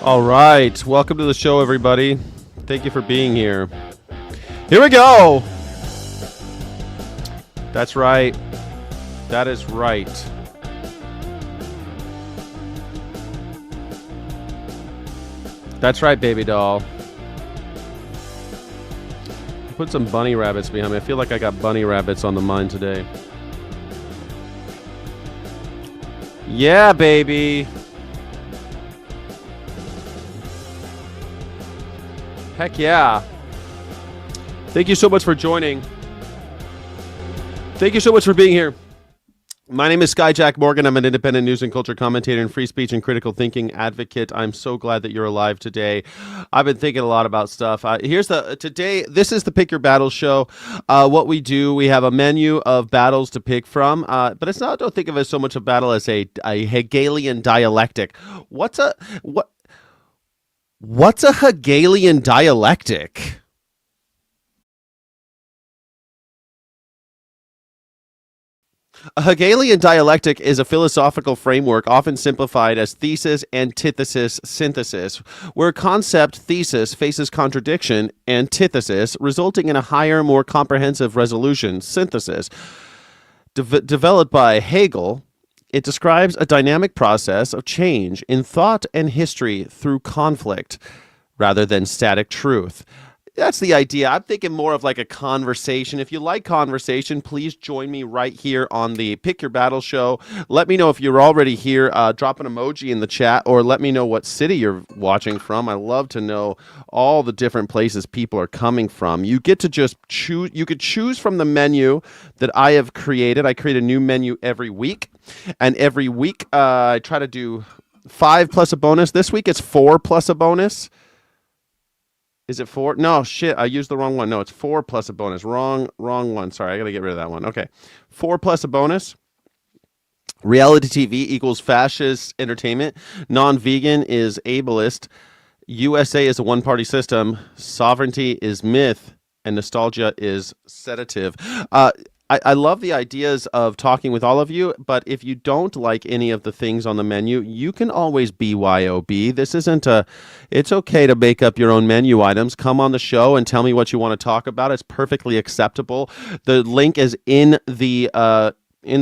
All right, welcome to the show, everybody. Thank you for being here. Here we go. That's right. That is right. That's right, baby doll. Put some bunny rabbits behind me. I feel like I got bunny rabbits on the mind today. Yeah, baby. Heck yeah. Thank you so much for joining. Thank you so much for being here. My name is Skyjack Morgan. I'm an independent news and culture commentator and free speech and critical thinking advocate. I'm so glad that you're alive today. I've been thinking a lot about stuff. This is the Pick Your Battles show. What we do, we have a menu of battles to pick from, but it's not, don't think of it as so much a battle as a Hegelian dialectic. What's a Hegelian dialectic? A Hegelian dialectic is a philosophical framework often simplified as thesis, antithesis, synthesis, where concept thesis faces contradiction, antithesis, resulting in a higher, more comprehensive resolution, synthesis. Developed by Hegel, it describes a dynamic process of change in thought and history through conflict, rather than static truth. That's the idea. I'm thinking more of like a conversation. If you like conversation, please join me right here on the Pick Your Battle show. Let me know if you're already here. Drop an emoji in the chat, or let me know what city you're watching from. I love to know all the different places people are coming from. You get to just choose. You could choose from the menu that I have created. I create a new menu every week, and every week I try to do 5 plus a bonus. This week it's 4 plus a bonus. Is it 4? No, shit, I used the wrong one. No, it's 4 plus a bonus. Wrong one. Sorry, I got to get rid of that one. Okay. 4 plus a bonus. Reality TV equals fascist entertainment. Non-vegan is ableist. USA is a one-party system. Sovereignty is myth. And nostalgia is sedative. I love the ideas of talking with all of you, but if you don't like any of the things on the menu, you can always BYOB. This isn't it's okay to make up your own menu items. Come on the show and tell me what you want to talk about. It's perfectly acceptable. The link is in the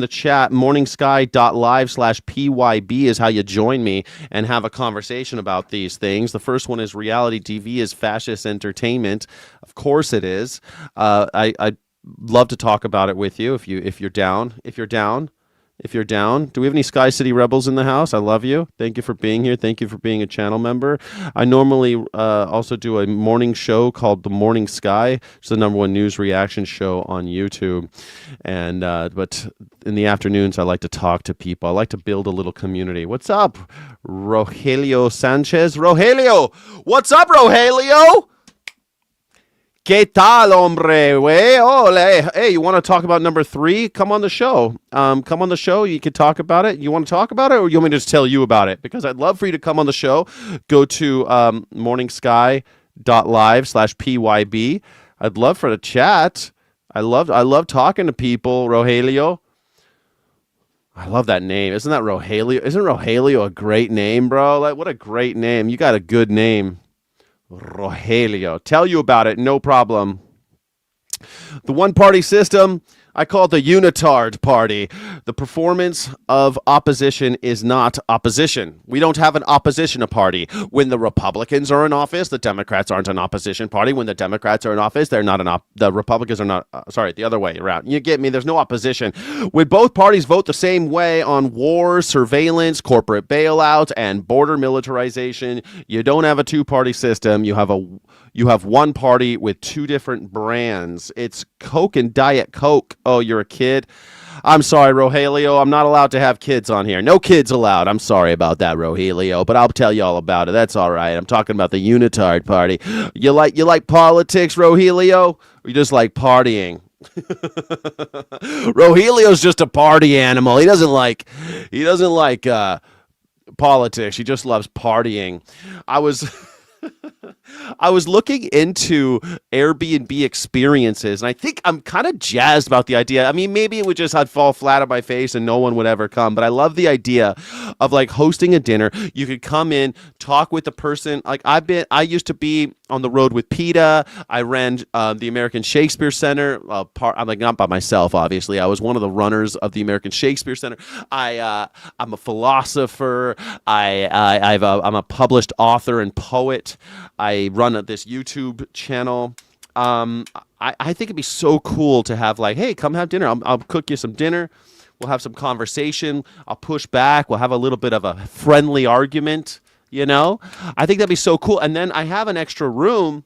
chat. morningsky.live/PYB is how you join me and have a conversation about these things. The first one is reality TV is fascist entertainment. Of course it is. I love to talk about it with you if you're down. Do we have any Sky City Rebels in the house? I love you. Thank you for being here. Thank you for being a channel member. I normally also do a morning show called The Morning Sky. It's the #1 news reaction show on YouTube. And but in the afternoons, I like to talk to people. I like to build a little community. What's up, Rogelio Sanchez? Rogelio! What's up, Rogelio? ¿Qué tal, hombre? Hey, you want to talk about number 3? Come on the show. Come on the show. You can talk about it. You want to talk about it, or you want me to just tell you about it? Because I'd love for you to come on the show. Go to morningsky.live/PYB. I'd love for the chat. I love talking to people, Rogelio. I love that name. Isn't that Rogelio? Isn't Rogelio a great name, bro? Like, what a great name. You got a good name. Rogelio. Tell you about it, no problem. The one-party system, I call it the unitard party. The performance of opposition is not opposition. We don't have an opposition party. When the Republicans are in office, the Democrats aren't an opposition party. When the Democrats are in office, they're not the Republicans are not, the other way around. You get me? There's no opposition. When both parties vote the same way on war, surveillance, corporate bailouts, and border militarization, you don't have a two-party system. You have one party with 2 different brands. It's Coke and Diet Coke. Oh, you're a kid? I'm sorry, Rogelio. I'm not allowed to have kids on here. No kids allowed. I'm sorry about that, Rogelio, but I'll tell you all about it. That's all right. I'm talking about the unitard party. You like politics, Rogelio? Or you just like partying? Rogelio's just a party animal. He doesn't like politics. He just loves partying. I was looking into Airbnb experiences, and I think I'm kind of jazzed about the idea. I mean, maybe it would just I'd fall flat on my face and no one would ever come, but I love the idea of like hosting a dinner. You could come in, talk with the person. Like I used to be on the road with PETA. I ran the American Shakespeare Center. I'm like not by myself, obviously. I was one of the runners of the American Shakespeare Center. I'm a philosopher. I'm a published author and poet. I run this YouTube channel. I think it'd be so cool to have like, hey, come have dinner. I'll cook you some dinner. We'll have some conversation. I'll push back. We'll have a little bit of a friendly argument. You know, I think that'd be so cool. And then I have an extra room,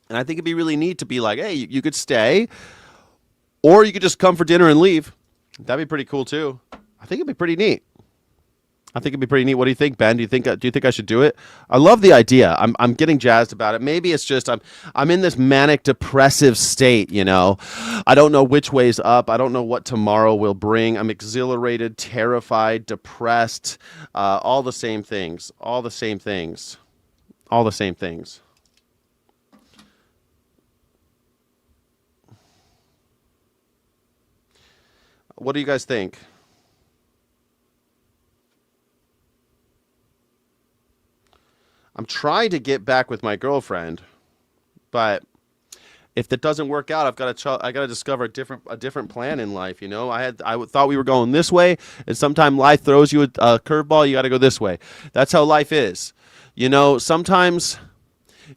and I think it'd be really neat to be like, hey, you could stay, or you could just come for dinner and leave. That'd be pretty cool too. I think it'd be pretty neat. What do you think, Ben? Do you think I should do it? I love the idea. I'm getting jazzed about it. Maybe it's just I'm in this manic depressive state, you know. I don't know which way's up. I don't know what tomorrow will bring. I'm exhilarated, terrified, depressed, all the same things. What do you guys think? I'm trying to get back with my girlfriend, but if that doesn't work out, I got to discover a different plan in life. You know, I thought we were going this way, and sometimes life throws you a curveball. You got to go this way. That's how life is. You know, sometimes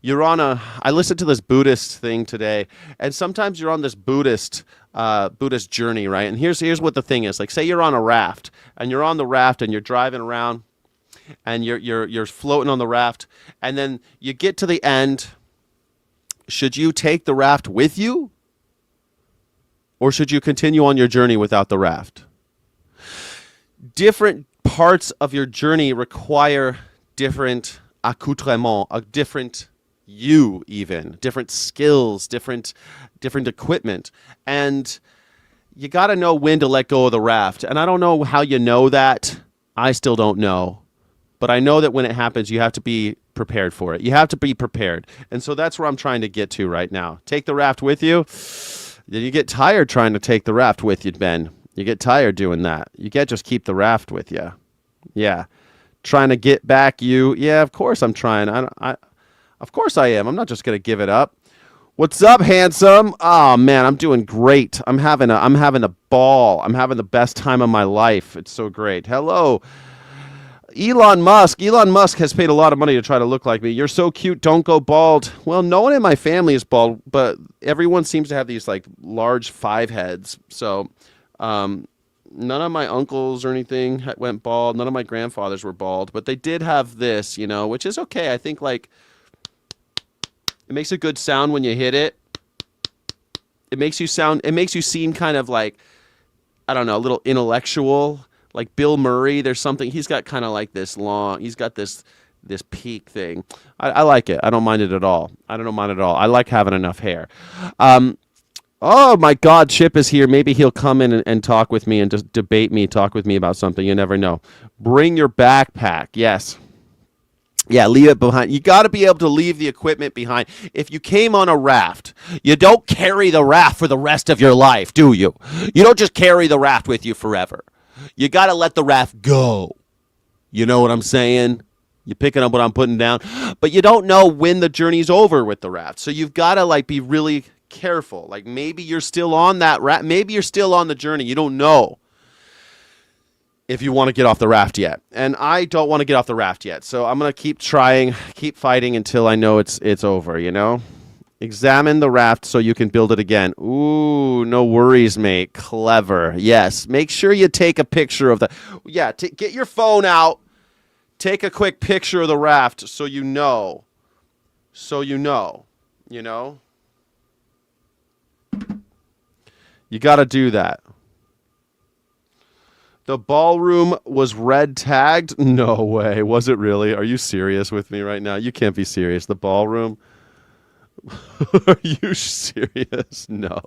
I listened to this Buddhist thing today, and sometimes you're on this Buddhist journey, right? And here's what the thing is. Like, say you're on a raft, and you're on the raft, and you're driving around, and you're floating on the raft, and then you get to the end. Should you take the raft with you, or should you continue on your journey without the raft? Different parts of your journey require different accoutrements, a different different skills, different equipment, and you got to know when to let go of the raft. And I don't know how you know that. I still don't know. But I know that when it happens, you have to be prepared for it. You have to be prepared. And so that's where I'm trying to get to right now. Take the raft with you. Then you get tired trying to take the raft with you, Ben. You get tired doing that. You can't just keep the raft with you. Yeah. Trying to get back you. Yeah, of course I'm trying. Of course I am. I'm not just going to give it up. What's up, handsome? Oh man, I'm doing great. I'm having a ball. I'm having the best time of my life. It's so great. Hello. Elon Musk has paid a lot of money to try to look like me. You're so cute, don't go bald. Well, no one in my family is bald, but everyone seems to have these like large 5 heads. So none of my uncles or anything went bald. None of my grandfathers were bald, but they did have this, you know, which is okay. I think like it makes a good sound when you hit it. It makes you seem kind of like, I don't know, a little intellectual. Like Bill Murray, there's something, he's got kind of like he's got this peak thing. I like it. I don't mind it at all. I like having enough hair. Oh my God, Chip is here. Maybe he'll come in and talk with me and just talk with me about something. You never know. Bring your backpack. Yes. Yeah, leave it behind. You got to be able to leave the equipment behind. If you came on a raft, you don't carry the raft for the rest of your life, do you? You don't just carry the raft with you forever. You got to let the raft go. You know what I'm saying? You're picking up what I'm putting down. But you don't know when the journey's over with the raft. So you've got to like be really careful. Like maybe you're still on that raft. Maybe you're still on the journey. You don't know if you want to get off the raft yet. And I don't want to get off the raft yet. So I'm going to keep trying, keep fighting until I know it's over, you know? Examine the raft so you can build it again. Ooh, no worries, mate. Clever. Yes. Make sure you take a picture of the... Yeah, get your phone out. Take a quick picture of the raft so you know. You know? You got to do that. The ballroom was red tagged? No way. Was it really? Are you serious with me right now? You can't be serious. The ballroom... Are you serious? No.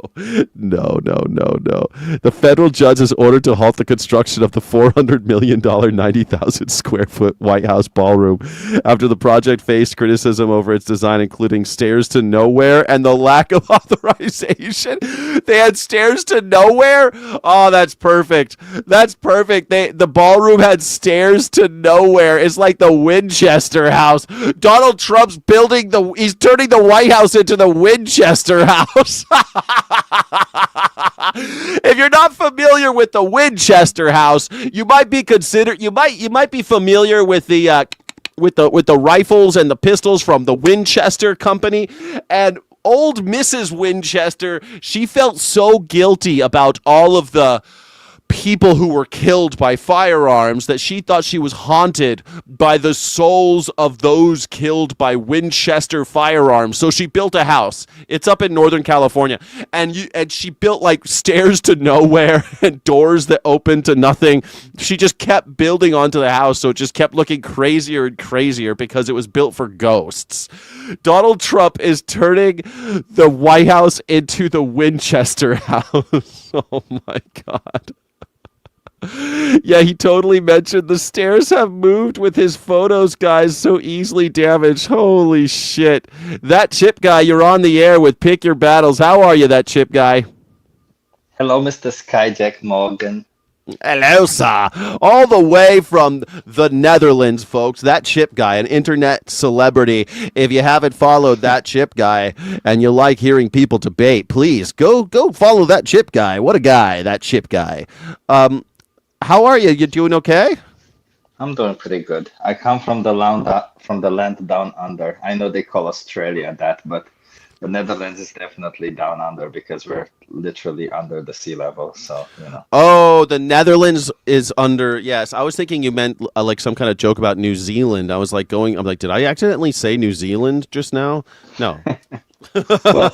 No, no, no, no. The federal judge is ordered to halt the construction of the $400 million, 90,000 square foot White House ballroom after the project faced criticism over its design, including stairs to nowhere and the lack of authorization. They had stairs to nowhere? Oh, that's perfect. That's perfect. The ballroom had stairs to nowhere. It's like the Winchester House. Donald Trump's he's turning the White House into the Winchester House. If you're not familiar with the Winchester House, you might be familiar with the rifles and the pistols from the Winchester Company. And old Mrs. Winchester, she felt so guilty about all of the people who were killed by firearms that she thought she was haunted by the souls of those killed by Winchester firearms. So she built a house. It's up in Northern California. And she built like stairs to nowhere and doors that open to nothing. She just kept building onto the house, so it just kept looking crazier and crazier because it was built for ghosts. Donald Trump is turning the White House into the Winchester House. Oh my God. Yeah, he totally mentioned the stairs have moved with his photos, guys, so easily damaged. Holy shit. That Chip Guy, you're on the air with Pick Your Battles. How are you, that Chip Guy? Hello, Mr. Skyjack Morgan. Hello, sir. All the way from the Netherlands, folks. That Chip Guy, an internet celebrity. If you haven't followed that Chip Guy and you like hearing people debate, please go follow that Chip Guy. What a guy, that Chip Guy. How are you? You doing okay? I'm doing pretty good. I come from the land down under. I know they call Australia that, but the Netherlands is definitely down under because we're literally under the sea level. So, Oh, the Netherlands is under. Yes, I was thinking you meant like some kind of joke about New Zealand. I'm like, did I accidentally say New Zealand just now? No. Well,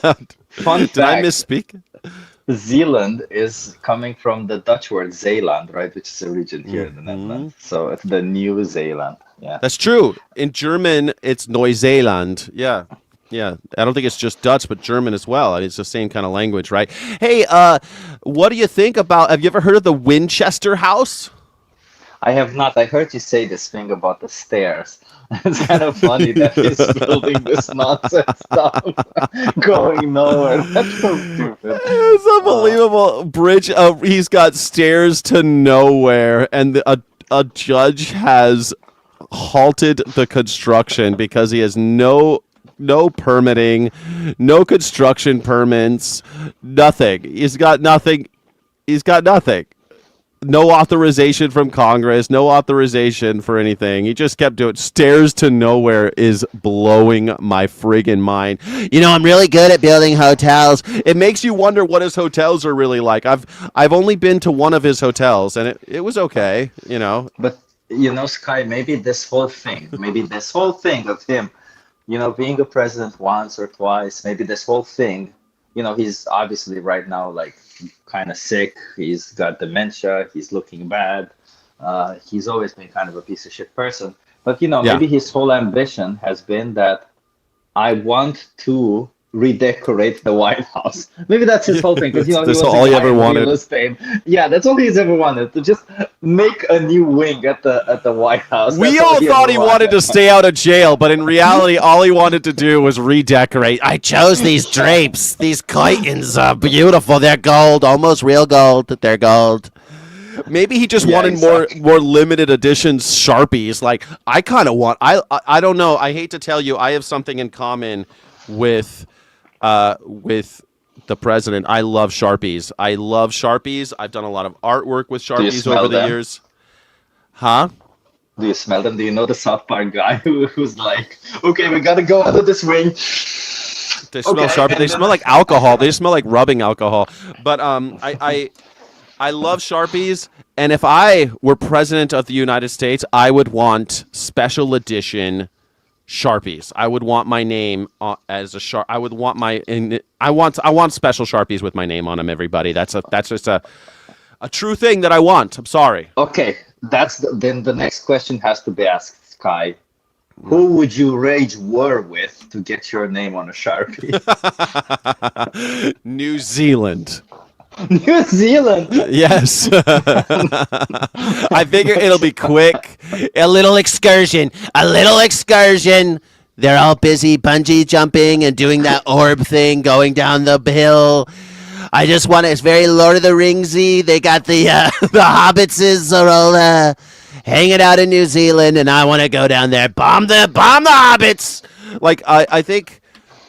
fun Did I misspeak? Zealand is coming from the Dutch word Zeeland, right? Which is a region here in the Netherlands. So it's the New Zealand. Yeah. That's true. In German, it's Neuseeland. Yeah. Yeah. I don't think it's just Dutch, but German as well. It's the same kind of language, right? Hey, what do you think about, have you ever heard of the Winchester House? I have not. I heard you say this thing about the stairs. It's kind of funny that he's building this nonsense stuff going nowhere. That's so stupid. It's unbelievable. Bridge. He's got stairs to nowhere, and a judge has halted the construction because he has no permitting, no construction permits, nothing. He's got nothing. No authorization from Congress, no authorization for anything. He just kept doing stairs to nowhere is blowing my friggin' mind. I'm really good at building hotels. It makes you wonder what his hotels are really like. I've only been to one of his hotels and it was okay, But Sky, maybe this whole thing of him, being a president once or twice, maybe this whole thing, he's obviously right now like kind of sick. He's got dementia. He's looking bad. He's always been kind of a piece of shit person. But, maybe his whole ambition has been that I want to redecorate the White House. Maybe that's his whole thing. Because, that's all he ever wanted. Yeah, that's all he's ever wanted, to just make a new wing at the White House. We all thought he wanted to stay out of jail, but in reality, all he wanted to do was redecorate. I chose these drapes. These curtains are beautiful. They're gold, almost real gold. They're gold. Maybe he just wanted more limited editions Sharpies. Like, I kind of want... I don't know. I hate to tell you, I have something in common with the president. I love Sharpies. I've done a lot of artwork with Sharpies over the years. Huh? Do you smell them? Do you know the South Park guy who's like, okay, we gotta go under this ring. They smell Sharpie. They smell like alcohol. They smell like rubbing alcohol. But I love Sharpies. And if I were president of the United States, I would want special edition Sharpies. I would want my name as a sharp. I would want I want special Sharpies with my name on them. Everybody, that's just a true thing that I want. I'm sorry. Okay, then the next question has to be asked, Sky. Who would you rage war with to get your name on a Sharpie? New Zealand. New Zealand. Yes. I figure it'll be quick. A little excursion. A little excursion. They're all busy bungee jumping and doing that orb thing going down the hill. I just want it's very Lord of the Ringsy. They got the the hobbitses are all hanging out in New Zealand, and I want to go down there, bomb the hobbits. Like I think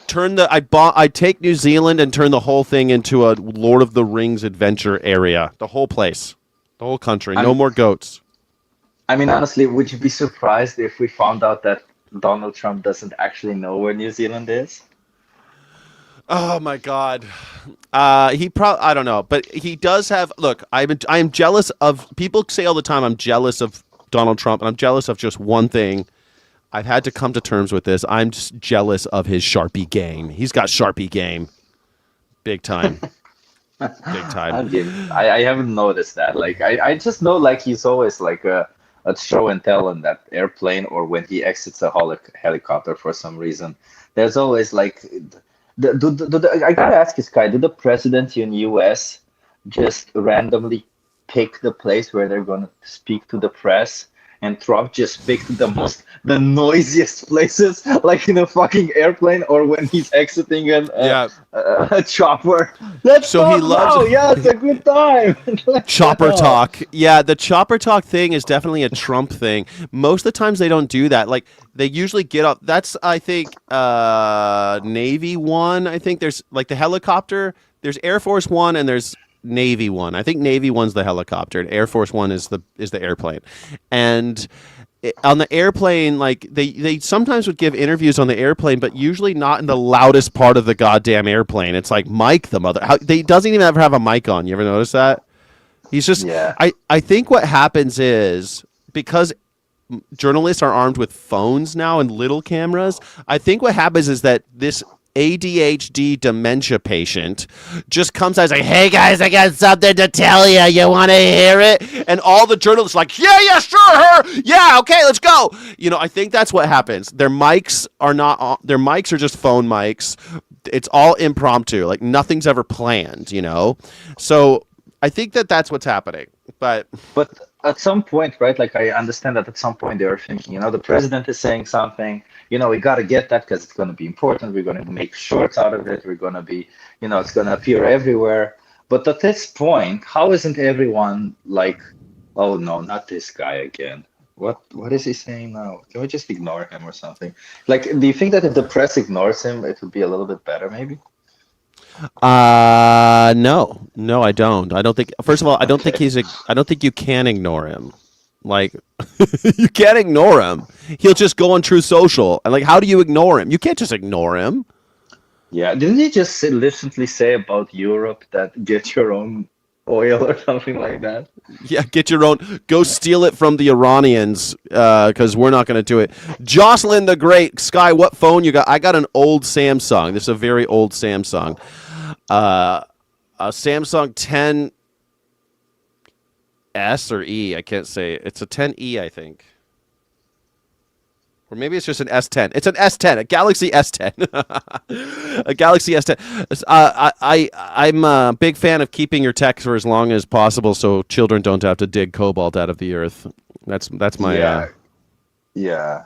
I take New Zealand and turn the whole thing into a Lord of the Rings adventure area. The whole place, the whole country. No more goats. I mean, honestly, would you be surprised if we found out that Donald Trump doesn't actually know where New Zealand is? Oh my God, I don't know, but he does have. Look, I am jealous of. People say all the time I'm jealous of Donald Trump, and I'm jealous of just one thing. I've had to come to terms with this. I'm just jealous of his Sharpie game. He's got Sharpie game, big time, big time. I haven't noticed that. Like I just know like he's always like a show and tell on that airplane or when he exits a helicopter for some reason. There's always like. I gotta ask you, Sky, do the presidents in US just randomly pick the place where they're gonna speak to the press? And Trump just picked the noisiest places, like in a fucking airplane or when he's exiting a chopper. Let's so talk he loves now. Yeah, it's a good time. Chopper talk. Yeah, the chopper talk thing is definitely a Trump thing. Most of the times they don't do that. Like they usually get up. That's I think Navy One. I think there's like the helicopter. There's Air Force One and there's Navy One. I think Navy One's the helicopter and Air Force One is the airplane. And on the airplane, like they sometimes would give interviews on the airplane, but usually not in the loudest part of the goddamn airplane. It's like Mike the mother. He doesn't even ever have a mic on. You ever notice that? He's just. Yeah. I think what happens is because journalists are armed with phones now and little cameras. I think what happens is that this ADHD dementia patient just comes out and is like, hey guys, I got something to tell you. You want to hear it? And all the journalists are like, yeah, sure, yeah, okay, let's go. You know, I think that's what happens. Their mics are just phone mics. It's all impromptu. Like nothing's ever planned, you know? So I think that's what's happening. But at some point, right, like I understand that at some point they are thinking, you know, the president is saying something, you know, we got to get that because it's going to be important. We're going to make shorts out of it. We're going to be, you know, it's going to appear everywhere. But at this point, how isn't everyone like, oh, no, not this guy again. What is he saying now? Can we just ignore him or something? Like, do you think that if the press ignores him, it would be a little bit better maybe? No, I don't. I don't think. First of all, I don't think I don't think you can ignore him. Like, you can't ignore him. He'll just go on True Social, and like, how do you ignore him? You can't just ignore him. Yeah, didn't he just recently say about Europe that get your own oil or something like that? Yeah, get your own. Go steal it from the Iranians, because we're not going to do it. Jocelyn the Great, Sky, what phone you got? I got an old Samsung. This is a very old Samsung. A Samsung 10S or E. I can't say. It's a 10E, I think. Or maybe it's just an S10. It's an S10, a Galaxy S10. A Galaxy S10. I'm a big fan of keeping your tech for as long as possible so children don't have to dig cobalt out of the earth. That's my... Yeah.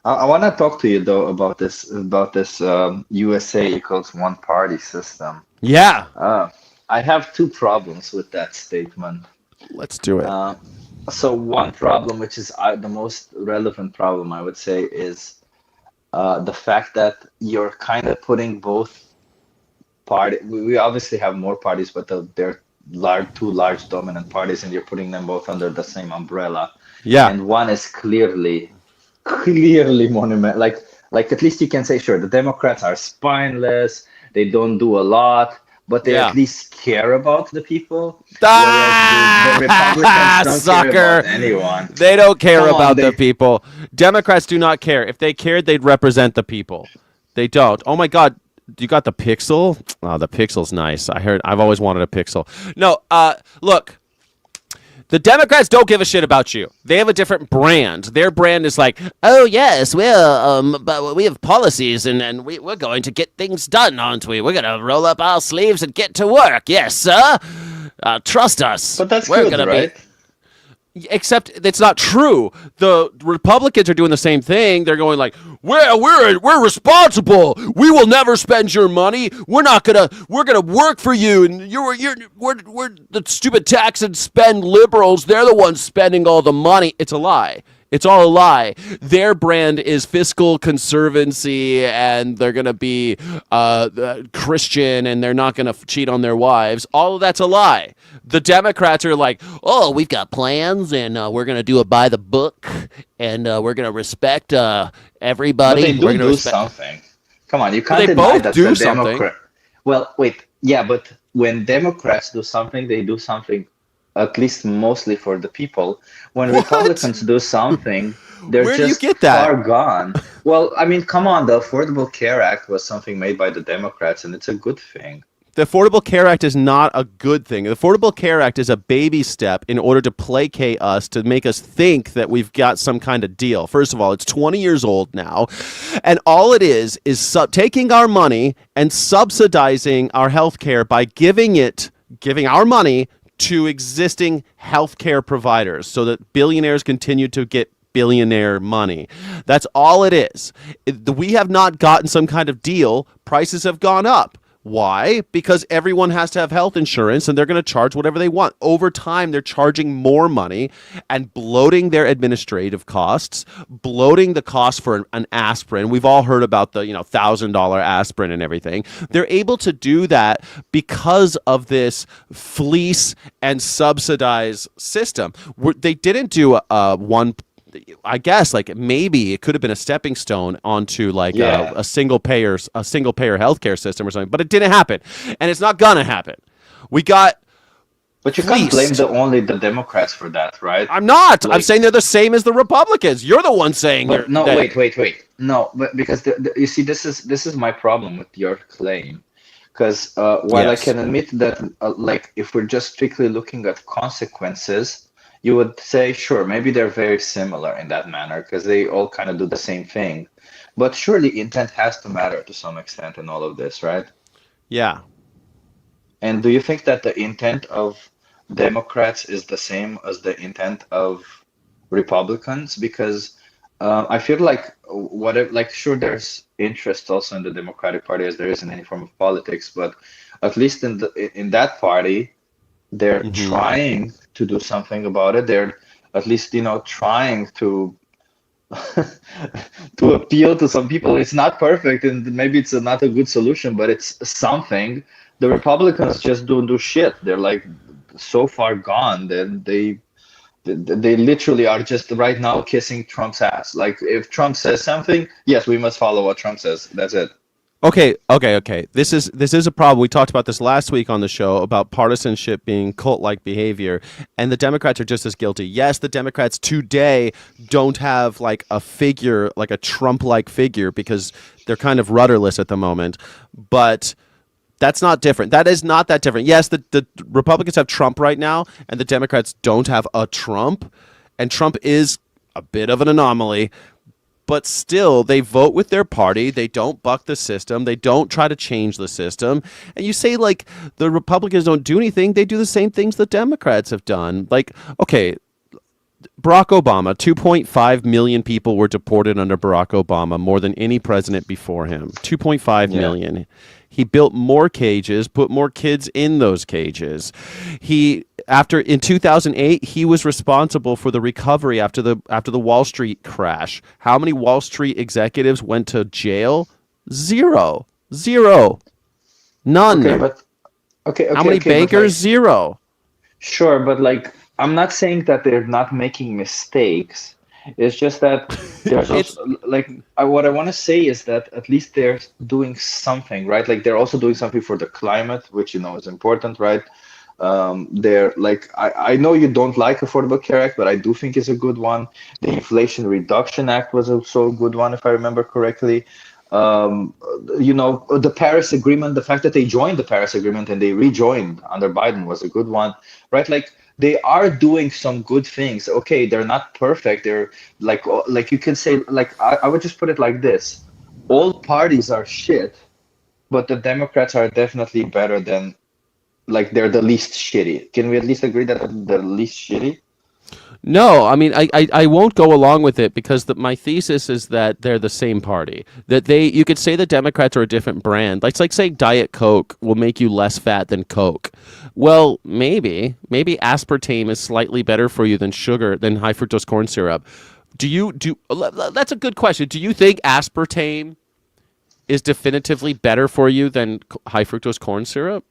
I want to talk to you, though, about this USA equals one party system. Yeah. I have two problems with that statement. Let's do it. So one problem, which is the most relevant problem, I would say, is the fact that you're kind of putting both parties. We obviously have more parties, but they're two large dominant parties, and you're putting them both under the same umbrella. Yeah. And one is clearly monumental. Like at least you can say, sure, the Democrats are spineless. They don't do a lot, but they at least care about the people. The Republicans don't care about anyone. They don't care about the people. Democrats do not care. If they cared, they'd represent the people. They don't. Oh my God, you got the Pixel? Oh, the Pixel's nice. I've always wanted a Pixel. No, look. The Democrats don't give a shit about you. They have a different brand. Their brand is like, oh yes, but we have policies and we're going to get things done, aren't we? We're gonna roll up our sleeves and get to work. Yes, sir. Trust us. But that's we're good, gonna right? Except it's not true. The Republicans are doing the same thing. They're going like, we're responsible. We will never spend your money. We're gonna work for you. And we're the stupid tax and spend liberals. They're the ones spending all the money. It's a lie. It's all a lie. Their brand is fiscal conservancy, and they're going to be Christian, and they're not going to cheat on their wives. All of that's a lie. The Democrats are like, oh, we've got plans, and we're going to do it by the book, and we're going to respect everybody. But they do something. Come on, you can't deny that the Democrat. Well, wait, yeah, but when Democrats do something, they do something at least mostly for the people. When Republicans do something, they're just far gone. Well, I mean, come on, the Affordable Care Act was something made by the Democrats, and it's a good thing. The Affordable Care Act is not a good thing. The Affordable Care Act is a baby step in order to placate us, to make us think that we've got some kind of deal. First of all, it's 20 years old now, and all it is taking our money and subsidizing our health care by giving our money to existing healthcare providers so that billionaires continue to get billionaire money. That's all it is. We have not gotten some kind of deal. Prices have gone up. Why? Because everyone has to have health insurance, and they're going to charge whatever they want. Over time, they're charging more money and bloating their administrative costs, bloating the cost for an aspirin. We've all heard about the $1,000 aspirin and everything. They're able to do that because of this fleece and subsidize system. They didn't do one. I guess maybe it could have been a stepping stone onto a single payer healthcare system or something, but it didn't happen, and it's not gonna happen. We got. But you can't blame only the Democrats for that, right? I'm not. I'm saying they're the same as the Republicans. You're the one saying. But no, wait. No, but because you see, this is my problem with your claim. Because while I can admit that, if we're just strictly looking at consequences, you would say, sure, maybe they're very similar in that manner because they all kind of do the same thing. But surely intent has to matter to some extent in all of this, right? Yeah. And do you think that the intent of Democrats is the same as the intent of Republicans? Because I feel sure, there's interest also in the Democratic Party as there is in any form of politics, but at least in that party, they're trying to do something about it. They're at least, trying to to appeal to some people. It's not perfect, and maybe it's not a good solution, but it's something. The Republicans just don't do shit. They're so far gone that they literally are just right now kissing Trump's ass. If Trump says something, yes, we must follow what Trump says. That's it. Okay. This is a problem. We talked about this last week on the show about partisanship being cult-like behavior, and the Democrats are just as guilty. Yes, the Democrats today don't have a figure, a Trump-like figure, because they're kind of rudderless at the moment, but that's not different. That is not that different. Yes, the Republicans have Trump right now, and the Democrats don't have a Trump, and Trump is a bit of an anomaly. But still, they vote with their party. They don't buck the system. They don't try to change the system. And you say, the Republicans don't do anything. They do the same things the Democrats have done. Okay, Barack Obama, 2.5 million people were deported under Barack Obama, more than any president before him. 2.5 million. He built more cages, put more kids in those cages. In 2008, he was responsible for the recovery after the Wall Street crash. How many Wall Street executives went to jail? Zero. None. How many bankers? Zero. Sure, but I'm not saying that they're not making mistakes. It's just that there's also, what I want to say is that at least they're doing something, right? They're also doing something for the climate, which is important, right? They're I know you don't like Affordable Care Act, but I do think it's a good one. The Inflation Reduction Act was also a good one, if I remember correctly. The Paris Agreement, the fact that they joined the Paris Agreement and they rejoined under Biden was a good one, right? they are doing some good things. Okay, they're not perfect. They're like you can say, like I would just put it like this. All parties are shit, but the Democrats are definitely better than, like, they're the least shitty. Can we at least agree that they're the least shitty? No, I mean I won't go along with it because my thesis is that they're the same party. That you could say the Democrats are a different brand. It's like saying Diet Coke will make you less fat than Coke. Well, maybe aspartame is slightly better for you than sugar than high fructose corn syrup. That's a good question. Do you think aspartame is definitively better for you than high fructose corn syrup?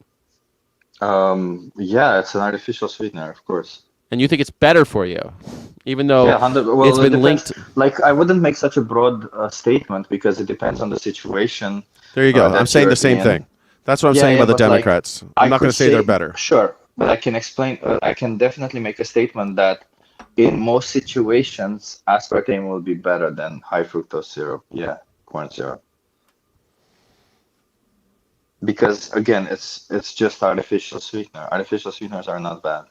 Yeah, it's an artificial sweetener, of course. And you think it's better for you, even though Yeah, 100. it's Well, it been depends. linked. Like, I wouldn't make such a broad statement because it depends on the situation There you go. I'm that saying you're the same in. thing. That's what I'm Yeah, saying yeah, about the but like, Democrats. I'm I not going could to say they're say, better. sure, but I can explain, I can definitely make a statement that in most situations, aspartame will be better than high fructose syrup. Yeah, corn syrup. Because again, it's just artificial sweetener. Artificial sweeteners are not bad.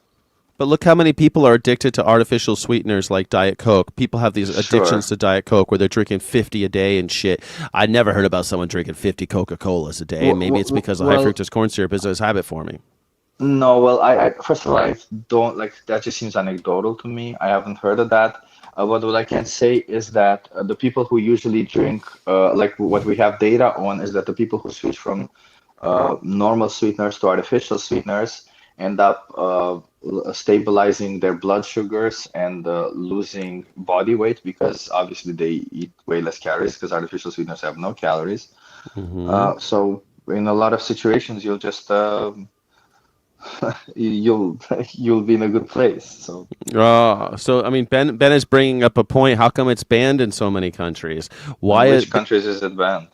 But look how many people are addicted to artificial sweeteners like Diet Coke. People have these addictions Sure. to Diet Coke where they're drinking 50 a day and shit. I never heard about someone drinking 50 Coca-Colas a day, and maybe it's because the high Well, fructose corn syrup is a habit forming. no, well, I first of all, I don't like that. Just seems anecdotal to me. I haven't heard of that. But what I can say is that the people who usually drink, like what we have data on, is that the people who switch from normal sweeteners to artificial sweeteners end up stabilizing their blood sugars and losing body weight because obviously they eat way less calories because artificial sweeteners have no calories. Hmm. So in a lot of situations, you'll just you'll you'll be in a good place. So So I mean, Ben is bringing up a point. How come it's banned in so many countries? in Why? which countries is it banned?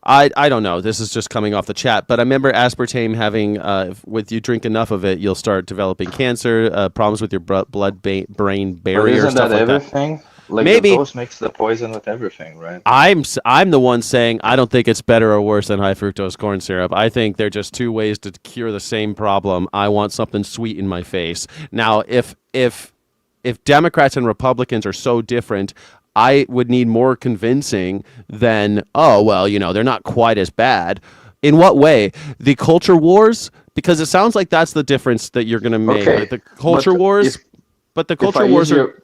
I don't know. This is just coming off the chat, but I remember aspartame having, with you drink enough of it, you'll start developing cancer, problems with your brain But barrier, isn't stuff that like that. everything? Like the Maybe dose makes the poison with everything, right? I'm the one saying I don't think it's better or worse than high fructose corn syrup. I think they're just two ways to cure the same problem. I want something sweet in my face. Now, if Democrats and Republicans are so different, I would need more convincing than, oh, well, they're not quite as bad. In what way? The culture wars? Because it sounds like that's the difference that you're going to make. Okay, Like the but culture wars, but the if I culture use wars are. your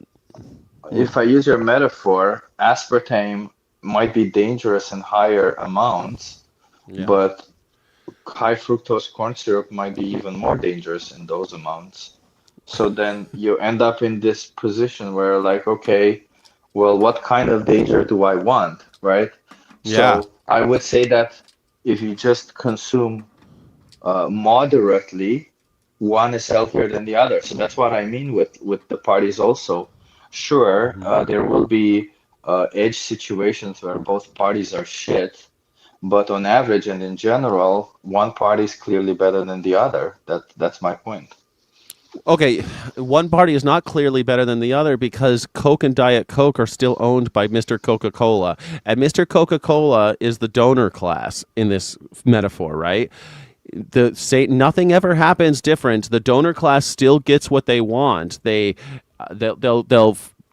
if I use your metaphor, aspartame might be dangerous in higher amounts, Yeah. but high fructose corn syrup might be even more dangerous in those amounts. So then you end up in this position where, like, okay, well, what kind of danger do I want, right? Yeah. So I would say that if you just consume moderately, one is healthier than the other. So that's what I mean with the parties also. Sure, there will be edge situations where both parties are shit, but on average and in general, one party is clearly better than the other. That's my point. Okay, one party is not clearly better than the other because Coke and Diet Coke are still owned by Mr. Coca-Cola. And Mr. Coca-Cola is the donor class in this metaphor, right? Nothing ever happens different. The donor class still gets what they want.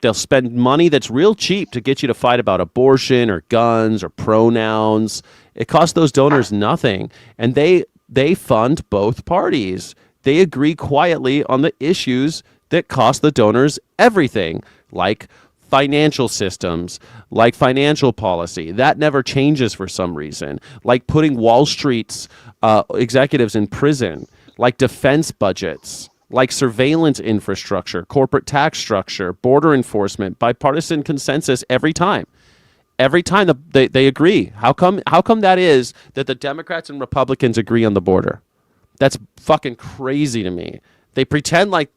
They'll spend money that's real cheap to get you to fight about abortion or guns or pronouns. It costs those donors nothing, and they fund both parties. They agree quietly on the issues that cost the donors everything, like financial systems, like financial policy. That never changes for some reason, like putting Wall Street's executives in prison, like defense budgets, like surveillance infrastructure, corporate tax structure, border enforcement, bipartisan consensus every time. Every time they agree. How come that is that the Democrats and Republicans agree on the border? That's fucking crazy to me. They pretend like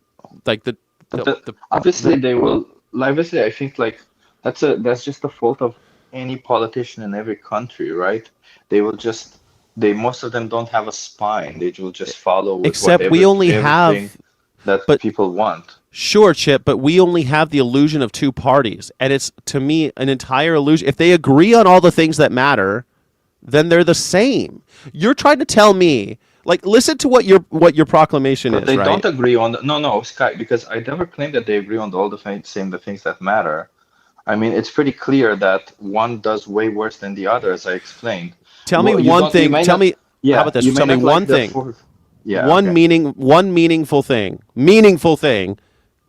the But the, the obviously they will. Obviously, I think like that's just the fault of any politician in every country, right? They will just they most of them don't have a spine. They will just follow with except we whatever only everything have that but people want. sure, Chip, but we only have the illusion of two parties, and it's to me an entire illusion. If they agree on all the things that matter, then they're the same. You're trying to tell me Like, listen to what your proclamation But is, they right? don't agree on no, Sky, because I never claimed that they agree on all the same the things that matter. I mean, it's pretty clear that one does way worse than the other, as I explained. Tell me Well, one you thing. may Tell not, me, how yeah, about this? you may Tell me not one like the thing. fourth. Yeah, okay. One meaningful thing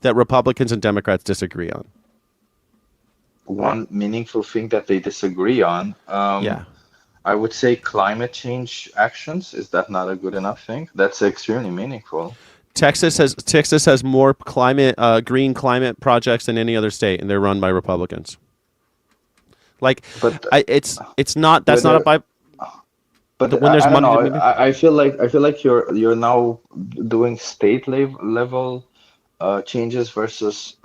that Republicans and Democrats disagree on. One meaningful thing that they disagree on, Yeah. I would say climate change actions. Is that not a good enough thing? That's extremely meaningful. Texas has more green climate projects than any other state, and they're run by Republicans. Like, But it's not that's not a whether by But when there's I don't money know. to be made. I feel like you're now doing level changes versus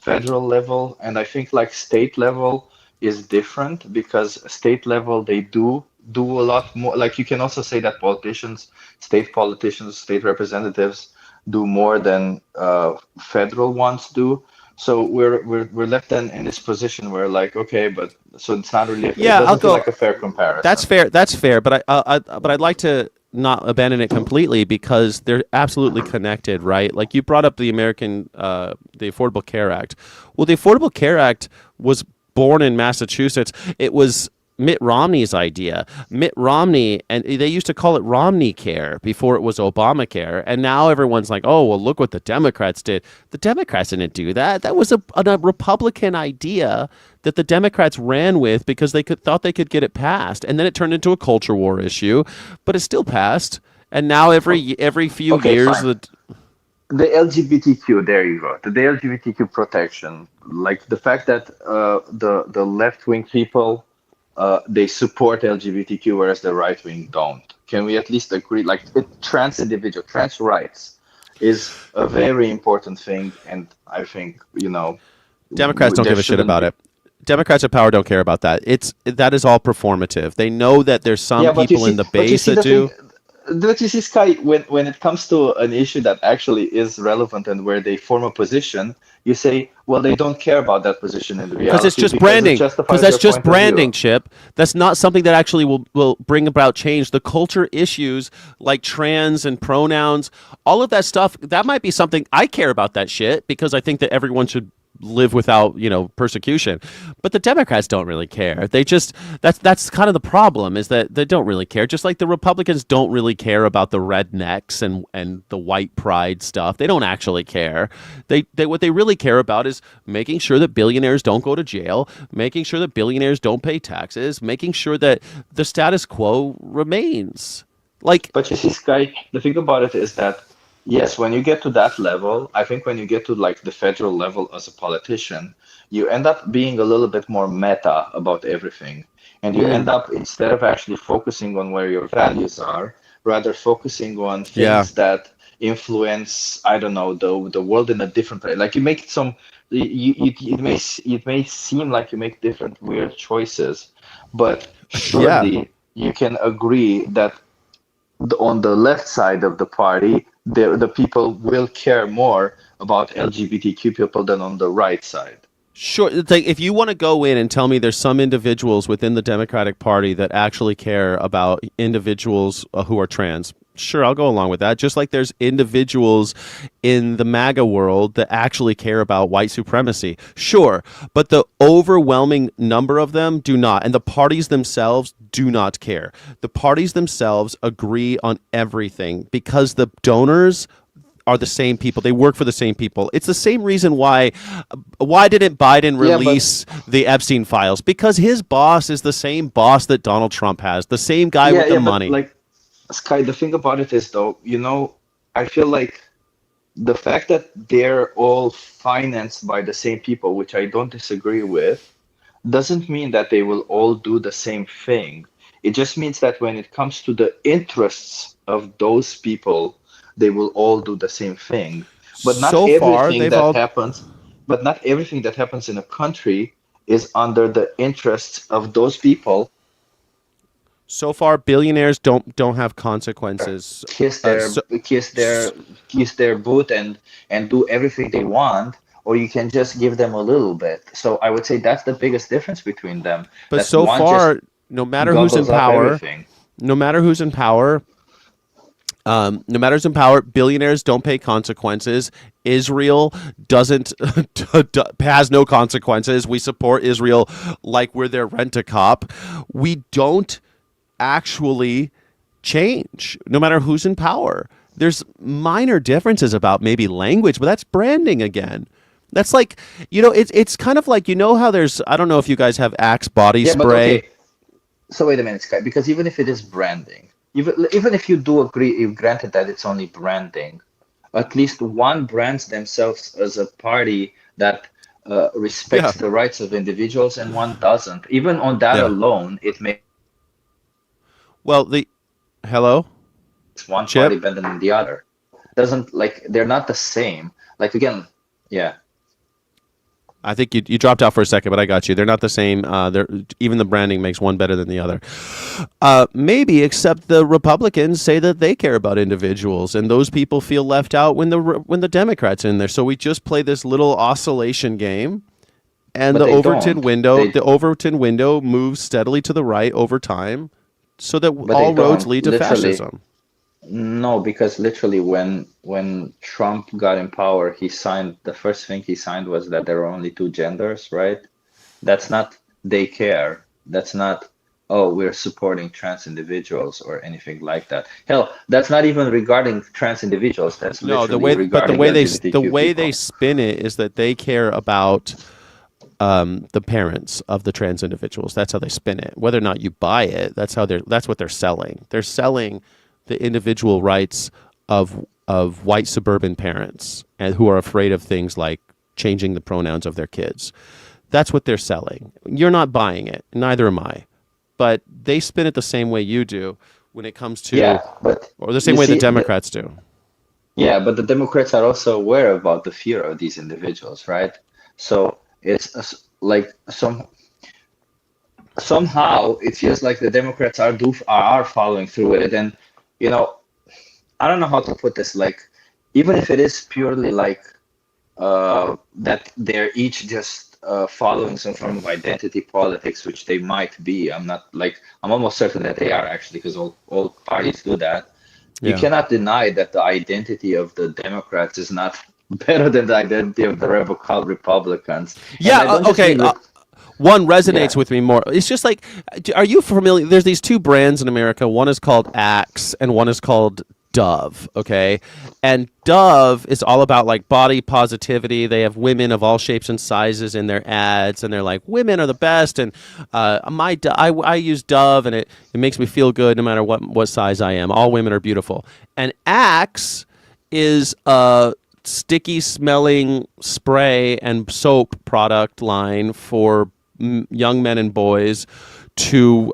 federal level, and I think like state level is different because state level they do a lot more. Like you can also say that politicians, state representatives do more than federal ones do. So we're left then in this position where like okay, but so it's not really it Yeah, I'll doesn't feel go. like a fair That's comparison. fair. That's fair. But I'd like to not abandon it completely because they're absolutely connected, right? Like you brought up the Affordable Care Act. Well, the Affordable Care Act was born in Massachusetts. It was Mitt Romney's idea. Mitt Romney, and they used to call it Romney Care before it was Obamacare. And now everyone's like, oh, well, look what the Democrats did. The Democrats didn't do that. That was a Republican idea that the Democrats ran with because thought they could get it passed. And then it turned into a culture war issue, but it still passed. And now every few Okay, years, fine. The LGBTQ, there you go. The LGBTQ protection, like the fact that the left wing people they support LGBTQ, whereas the right wing don't. Can we at least agree? Like trans rights is a very important thing, and I think Democrats don't there give a shit shouldn't about be. it. Democrats of power don't care about that. That is all performative. They know that there's some Yeah, people in the but you base see that the thing. do. But you see, Sky, when it comes to an issue that actually is relevant and where they form a position, you say, well, they don't care about that position in Because it's reality just because it branding. Because justifies that's their just point of branding, view. Chip. That's not something that actually will bring about change. The culture issues like trans and pronouns, all of that stuff, that might be something I care about that shit because I think that everyone should live without persecution, but the Democrats don't really care. That's kind of the problem, is that they don't really care, just like the Republicans don't really care about the rednecks and the white pride stuff. They don't actually care. They what they really care about is making sure that billionaires don't go to jail, making sure that billionaires don't pay taxes, making sure that the status quo remains. Like, But you see, Sky, the thing about it is that, yes, when you get to that level, I think when you get to like the federal level as a politician, you end up being a little bit more meta about everything. And you end up, instead of actually focusing on where your values are, rather focusing on yeah, things that influence, I don't know, the world in a different way. Like you make some, it may seem like you make different weird choices, but yeah. surely you can agree that on the left side of the party, the people will care more about LGBTQ people than on the right side. Sure. It's like, if you want to go in and tell me there's some individuals within the Democratic Party that actually care about individuals who are trans, sure, I'll go along with that. Just like there's individuals in the MAGA world that actually care about white supremacy, sure. But the overwhelming number of them do not. And the parties themselves do not care. The parties themselves agree on everything because the donors are the same people. They work for the same people. It's the same reason why didn't Biden Yeah, but release the Epstein files? Because his boss is the same boss that Donald Trump has, the same guy with the but money. like Sky, the thing about it is though, I feel like the fact that they're all financed by the same people, which I don't disagree with, doesn't mean that they will all do the same thing. It just means that when it comes to the interests of those people, they will all do the same thing. But not So far, everything they've that all happens, but not everything that happens in a country is under the interests of those people. so far billionaires don't have consequences. Kiss Uh, their so, kiss their kiss their boot and do everything they want, or you can just give them a little bit. So I would say that's the biggest difference between them, but that so one just far, no matter who's in gobbles up power, everything. no matter who's in power, No matter who's in power, billionaires don't pay consequences. Israel doesn't has no consequences. We support Israel like we're their rent-a-cop. We don't actually change, no matter who's in power. There's minor differences about maybe language, but that's branding again. That's like, it's kind of like, how there's, I don't know if you guys have Axe body Yeah, but spray. okay. So wait a minute, Sky, because even if it is branding, even if you do agree, if granted that it's only branding, at least one brands themselves as a party that Yeah. respects the rights of individuals, and one doesn't. Even on that Yeah. alone, it makes Well, hello, one party Chip. better than the other. Doesn't like they're not the same. Like again, yeah. I think you dropped out for a second, but I got you. They're not the same. Even the branding makes one better than the other. Maybe, except the Republicans say that they care about individuals, and those people feel left out when the Democrats in there. So we just play this little oscillation game, and But they don't. They The Overton window moves steadily to the right over time, so that but they all roads don't lead to literally. fascism. No, because literally when Trump got in power, he signed the first thing he signed was that there are only two genders, right? That's not they care. That's not, oh, we're supporting trans individuals or anything like that. Hell, that's not even regarding trans individuals. That's No, literally but regarding the LGBTQ way they people. spin it is that they care about the parents of the trans individuals. That's how they spin it. Whether or not you buy it, that's what they're selling. They're selling the individual rights of white suburban parents and who are afraid of things like changing the pronouns of their kids. That's what they're selling. You're not buying it. Neither am I. But they spin it the same way you do when it comes to, Yeah, but or the you same way the see, Democrats do. yeah, but the Democrats are also aware about the fear of these individuals, right? So it's like somehow it feels like the Democrats are following through with it, and you know I don't know how to put this. Like even if it is purely like that they're each just following some form of identity politics, which they might be. I'm not like I'm almost certain that they are actually, because all parties do that. You Yeah. cannot deny that the identity of the Democrats is not better than the identity of the Republicans. And Yeah. I don't just Okay. mean One resonates yeah, with me more. It's just like, are you familiar? There's these two brands in America. One is called Axe, and one is called Dove. Okay, and Dove is all about like body positivity. They have women of all shapes and sizes in their ads, and they're like, women are the best. And I use Dove, and it makes me feel good no matter what size I am. All women are beautiful. And Axe is a sticky smelling spray and soap product line for young men and boys to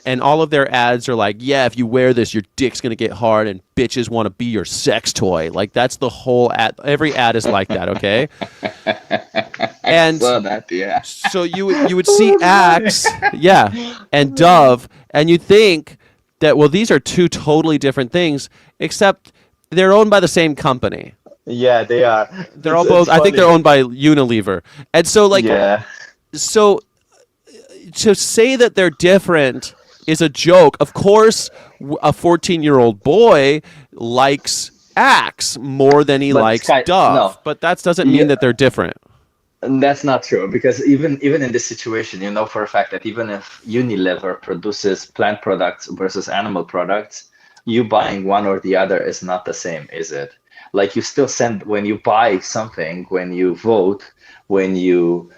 and all of their ads are like, yeah, if you wear this your dick's gonna get hard and bitches want to be your sex toy. Like that's the whole ad. Every ad is like that. Okay. I And saw that. Yeah, so you would see that's funny. Axe, yeah, and Dove, and you think that, well, these are two totally different things, except they're owned by the same company. Yeah, they are. They're all It's both, I think they're funny. owned by Unilever. And so like, Yeah, so to say that they're different is a joke. Of course, a 14-year-old boy likes Axe more than he but likes Sky, no, Dove, but that doesn't mean yeah, that they're different. and that's not true because even in this situation, you know for a fact that even if Unilever produces plant products versus animal products, you buying one or the other is not the same, is it? Like you still send when you buy something, when you vote, when you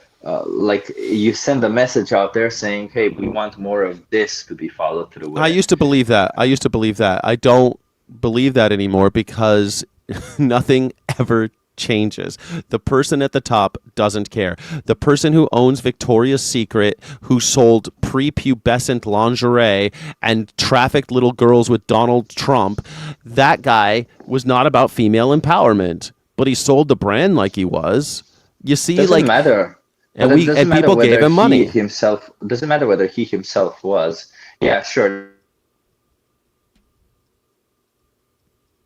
like you send a message out there saying, "Hey, we want more of this to be followed through I with." used to believe that. I used to believe that. I don't believe that anymore because nothing ever changes. The person at the top doesn't care. The person who owns Victoria's Secret, who sold prepubescent lingerie and trafficked little girls with Donald Trump, that guy was not about female empowerment, but he sold the brand like he was. You see, Doesn't like, matter. But and it we doesn't and matter people gave whether him he money. himself doesn't matter whether he himself was. Yeah, sure.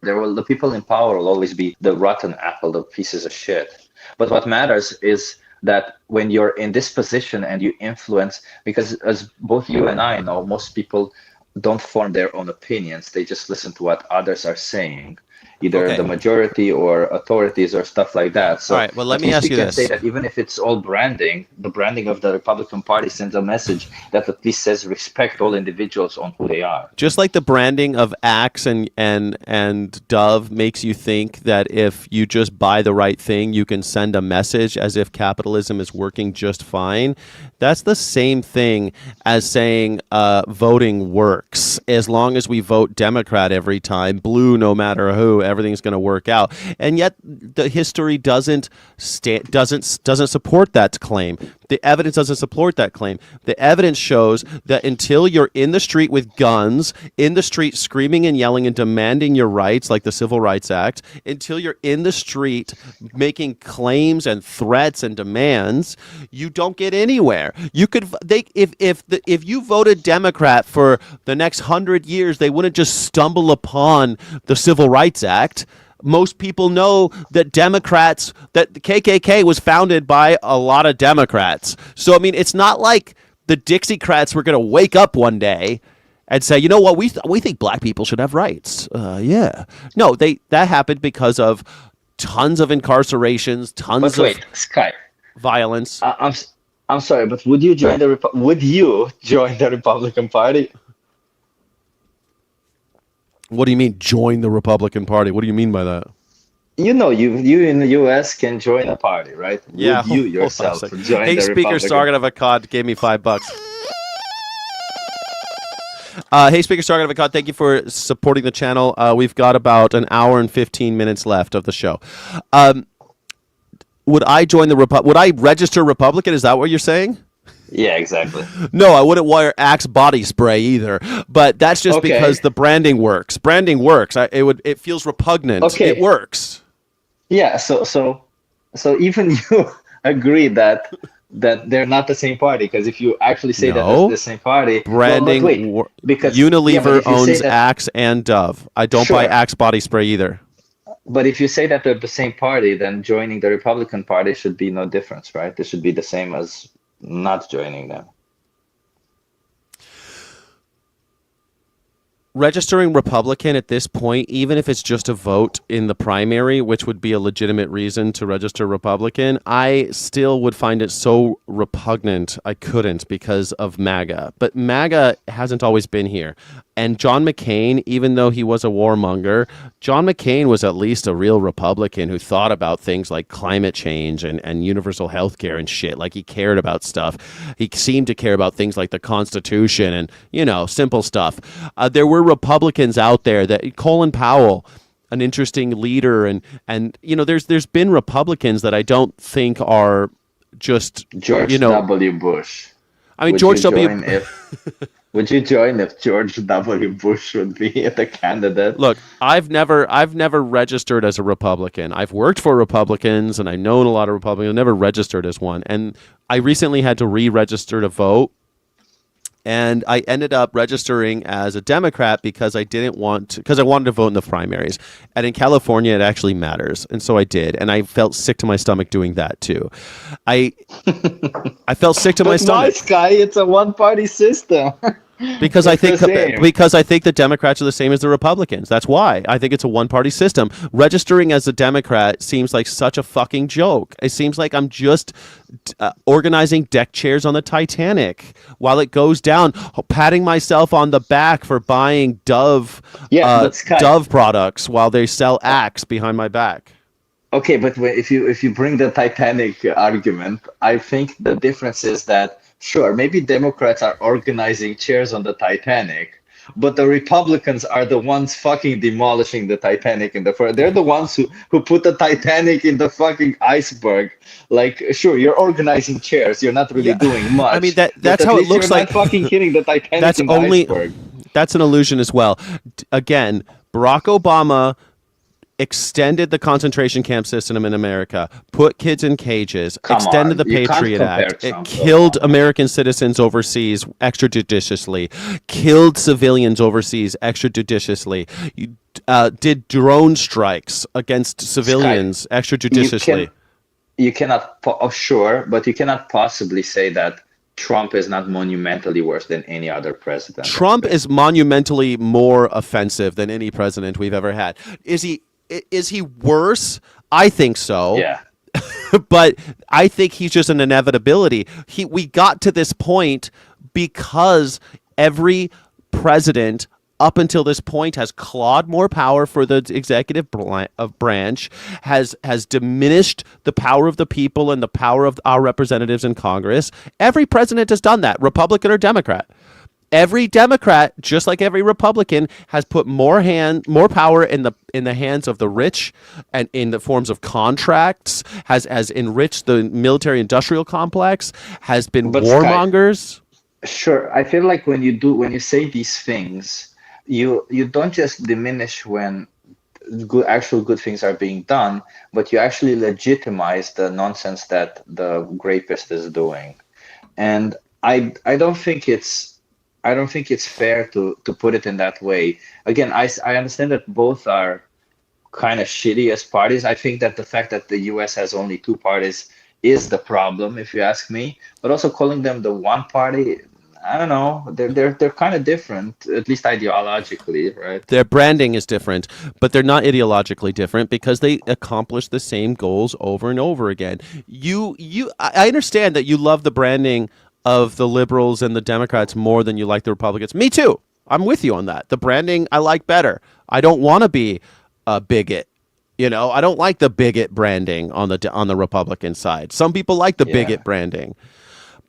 There will the people in power will always be the rotten apple, the pieces of shit. But what matters is that when you're in this position and you influence, because as both you and I know, most people don't form their own opinions. They just listen to what others are saying, either Okay. the majority or authorities or stuff like that. All So right. Well, let at me least ask we you can say this. that even if it's all branding, the branding of the Republican Party sends a message that at least says respect all individuals on who they are. Just like the branding of Axe and Dove makes you think that if you just buy the right thing, you can send a message as if capitalism is working just fine. That's the same thing as saying voting works. As long as we vote Democrat every time, blue no matter who, everything's going to work out. And yet, the history doesn't support that claim. The evidence doesn't support that claim. The evidence shows that until you're in the street with guns, in the street screaming and yelling and demanding your rights, like the Civil Rights Act, until you're in the street making claims and threats and demands, you don't get anywhere. You could if you voted Democrat for the next 100 years, they wouldn't just stumble upon the Civil Rights Act. Most people know that that the KKK was founded by a lot of Democrats. So, I mean, it's not like the Dixiecrats were going to wake up one day and say, you know what, we think black people should have rights. Yeah. No, that happened because of tons of incarcerations, tons But of wait, Sky, violence. I'm sorry, but would you join would you join the Republican Party? What do you mean, join the Republican Party? What do you mean by that? You in the US can join a party, right? Yeah, Would you hold on a yourself second. join Hey, the Speaker Republican? Sargon of Akkad gave me $5. Hey, Speaker Sargon of Akkad, thank you for supporting the channel. We've got about an hour and 15 minutes left of the show. Would I join would I register Republican? Is that what you're saying? Yeah, exactly. No, I wouldn't wear Axe body spray either. But that's just Okay. because the branding works. Branding works. It feels repugnant. Okay. It works. Yeah, so even you agree that they're not the same party, because if you actually say that No. it's the same party, Branding. well, but wait, because Unilever if you say owns that, Axe and Dove. I don't buy Sure. Axe body spray either. but if you say that they're the same party, then joining the Republican Party should be no difference, right? It should be the same as not joining them. Registering Republican at this point, even if it's just a vote in the primary, which would be a legitimate reason to register Republican, I still would find it so repugnant I couldn't because of MAGA. But MAGA hasn't always been here. And John McCain, even though he was a warmonger, John McCain was at least a real Republican who thought about things like climate change and universal health care and shit. Like, he cared about stuff. He seemed to care about things like the Constitution and, simple stuff. There were Republicans out there that Colin Powell, an interesting leader, and there's been Republicans that I don't think are just George W. Bush. I mean, Would George you W. join would you join if George W. Bush would be the candidate? Look, I've never registered as a Republican. I've worked for Republicans and I've known a lot of Republicans. I've never registered as one. And I recently had to re-register to vote. And I ended up registering as a Democrat because I wanted to vote in the primaries. And in California, it actually matters. And so I did. And I felt sick to my stomach doing that too. I felt sick to my stomach. Nice guy, it's a one-party system. Because I think the the Democrats are the same as the Republicans. That's why I think it's a one-party system. Registering as a Democrat seems like such a fucking joke. It seems like I'm just organizing deck chairs on the Titanic while it goes down, patting myself on the back for buying Dove products while they sell Axe behind my back. Okay, but if you bring the Titanic argument, I think the difference is that, sure, maybe Democrats are organizing chairs on the Titanic, but the Republicans are the ones fucking demolishing the Titanic in the first. They're the ones who put the Titanic in the fucking iceberg. Like, sure, you're organizing chairs, you're not really doing much. I mean, that's how it looks like. You're not fucking hitting the Titanic in the iceberg. That's an illusion as well. Again, Barack Obama extended the concentration camp system in America, put kids in cages, extended the Patriot Act. It killed American citizens overseas extrajudiciously, killed civilians overseas extrajudiciously, did drone strikes against civilians extrajudiciously. You cannot, sure, but you cannot possibly say that Trump is not monumentally worse than any other president. Let's Trump say. is monumentally more offensive than any president we've ever had. Is he worse? I think so. Yeah. But I think he's just an inevitability. We got to this point because every president up until this point has clawed more power for the executive branch, has diminished the power of the people and the power of our representatives in Congress. Every president has done that, Republican or Democrat. Every Democrat, just like every Republican, has put more power in the hands of the rich, and in the forms of contracts, has enriched the military-industrial complex, has been But Sky, warmongers. sure. I feel like when you say these things, you don't just diminish when actual good things are being done, but you actually legitimize the nonsense that the rapist is doing. And I don't think it's fair to put it in that way. Again, I understand that both are kind of shitty as parties. I think that the fact that the US has only two parties is the problem, if you ask me. But also calling them the one party, I don't know. They're kind of different, at least ideologically, right? Their branding is different, but they're not ideologically different because they accomplish the same goals over and over again. I understand that you love the branding of the liberals and the Democrats more than you like the Republicans. Me too. I'm with you on that. The branding I like better. I don't want to be a bigot. I don't like the bigot branding on the Republican side. Some people like the Yeah. bigot branding.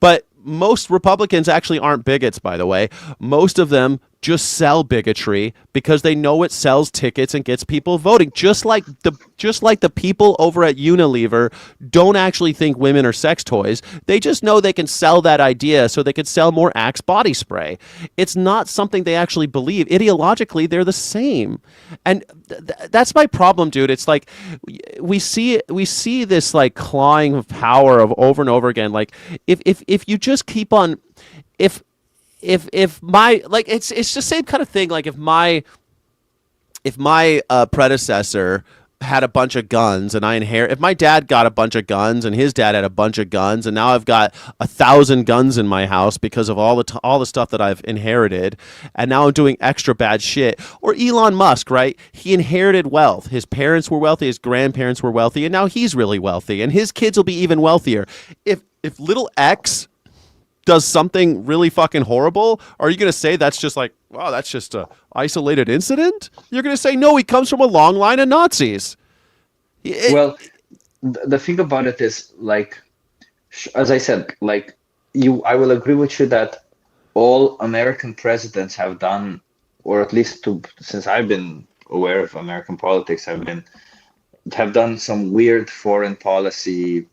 But most Republicans actually aren't bigots, by the way. Most of them just sell bigotry because they know it sells tickets and gets people voting. Just like the people over at Unilever don't actually think women are sex toys. They just know they can sell that idea so they could sell more Axe body spray. It's not something they actually believe. Ideologically, they're the same. And that's my problem, dude. It's like we see this like clawing of power of over and over again. Like if you just keep on if my like it's the same kind of thing. Like if my predecessor had a bunch of guns and if my dad got a bunch of guns and his dad had a bunch of guns and now I've got 1,000 guns in my house because of all the stuff that I've inherited, and now I'm doing extra bad shit. Or Elon Musk, right? He inherited wealth. His parents were wealthy, his grandparents were wealthy, and now he's really wealthy, and his kids will be even wealthier. If little X does something really fucking horrible, are you going to say that's just like, wow, that's just a isolated incident? You're going to say, no, he comes from a long line of Nazis. Well, the thing about it is, like, as I said, like I will agree with you that all American presidents have done, or at least since I've been aware of American politics, have done some weird foreign policy,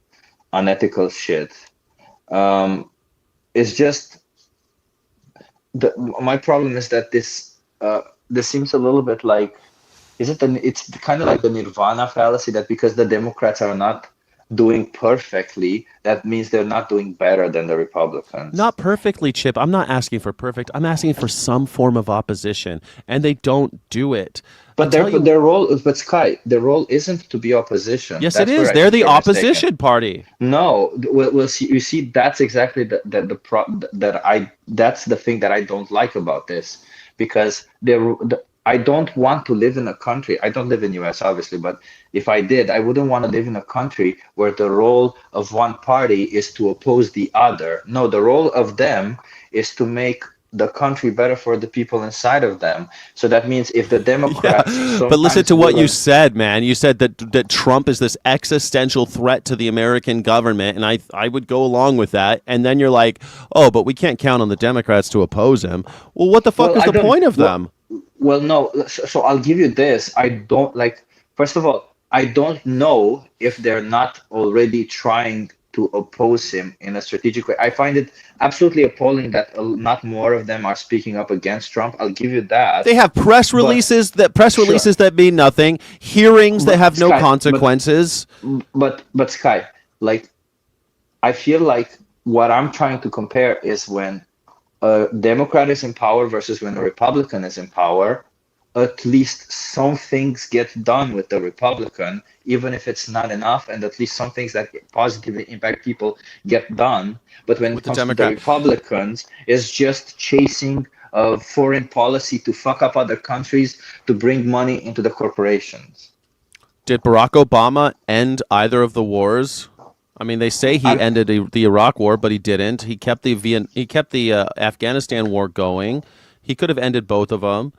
unethical shit. It's just my problem is that this seems a little bit like, it's kind of like the Nirvana fallacy, that because the Democrats are not doing perfectly, that means they're not doing better than the Republicans. Not perfectly, Chip. I'm not asking for perfect. I'm asking for some form of opposition, and they don't do it. But Sky, their role isn't to be opposition. Yes, That's it where is. I They're think the you're mistaken. opposition party. No, we'll see. You see, that's exactly that's the thing that I don't like about this, because I don't want to live in a country. I don't live in US, obviously, but if I did, I wouldn't want to live in a country where the role of one party is to oppose the other. No, the role of them is to make the country better for the people inside of them. So that means if the Democrats But listen sometimes to what will- you said, man. You said that Trump is this existential threat to the American government, and I would go along with that. And then you're like, oh, but we can't count on the Democrats to oppose him. Well, what the fuck Well, is I the don't- point of well, them? Well, no. So I'll give you this. I don't like. First of all, I don't know if they're not already trying to oppose him in a strategic way. I find it absolutely appalling that not more of them are speaking up against Trump. I'll give you that. They have press releases that mean nothing, hearings that have no Sky, consequences. But Sky, like, I feel like what I'm trying to compare is when a Democrat is in power versus when a Republican is in power. at least some things get done with the Republican, even if it's not enough, and at least some things that positively impact people get done. But when with it the comes to the Democrat. Republicans, it's just chasing foreign policy to fuck up other countries to bring money into the corporations. Did Barack Obama end either of the wars? I mean, they say he I'm, ended the Iraq War, but he didn't. He kept the Afghanistan War going. He could have ended both of them.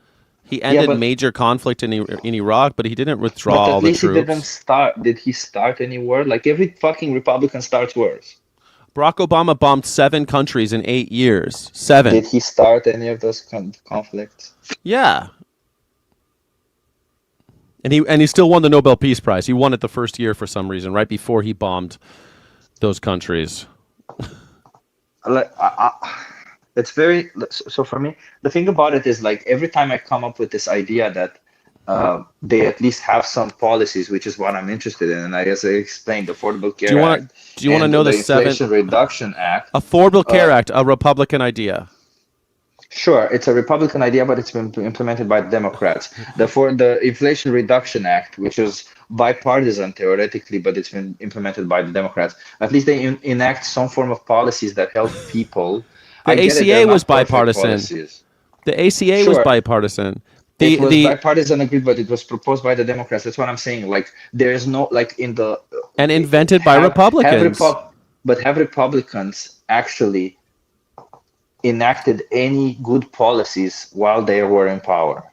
He yeah, ended major conflict in Iraq, but he didn't withdraw but all at the least he didn't troops. start. Did he start any war? Like every fucking Republican starts wars. Barack Obama bombed 7 countries in 8 years. 7. Did he start any of those conflicts? Yeah, and he still won the Nobel Peace Prize. He won it the first year for some reason, right before he bombed those countries. Like, it's very so for me. The thing about it is like every time I come up with this idea that they at least have some policies, which is what I'm interested in, and I as I explained, the Affordable Do you Care want Act to? Do you want to and know the the seven Inflation Reduction Act. Affordable Uh, Care Act, a Republican idea? Sure, it's a Republican idea, but it's been implemented by Democrats. The Inflation Reduction Act, which is bipartisan theoretically, but it's been implemented by the Democrats. At least they enact some form of policies that help people. I The get it, they're ACA was not perfect bipartisan. policies. The ACA was Sure, bipartisan. it was The bipartisan agreed, but it was proposed by the Democrats. That's what I'm saying. Like there is no like in the and invented by have Republicans. but have Republicans actually enacted any good policies while they were in power?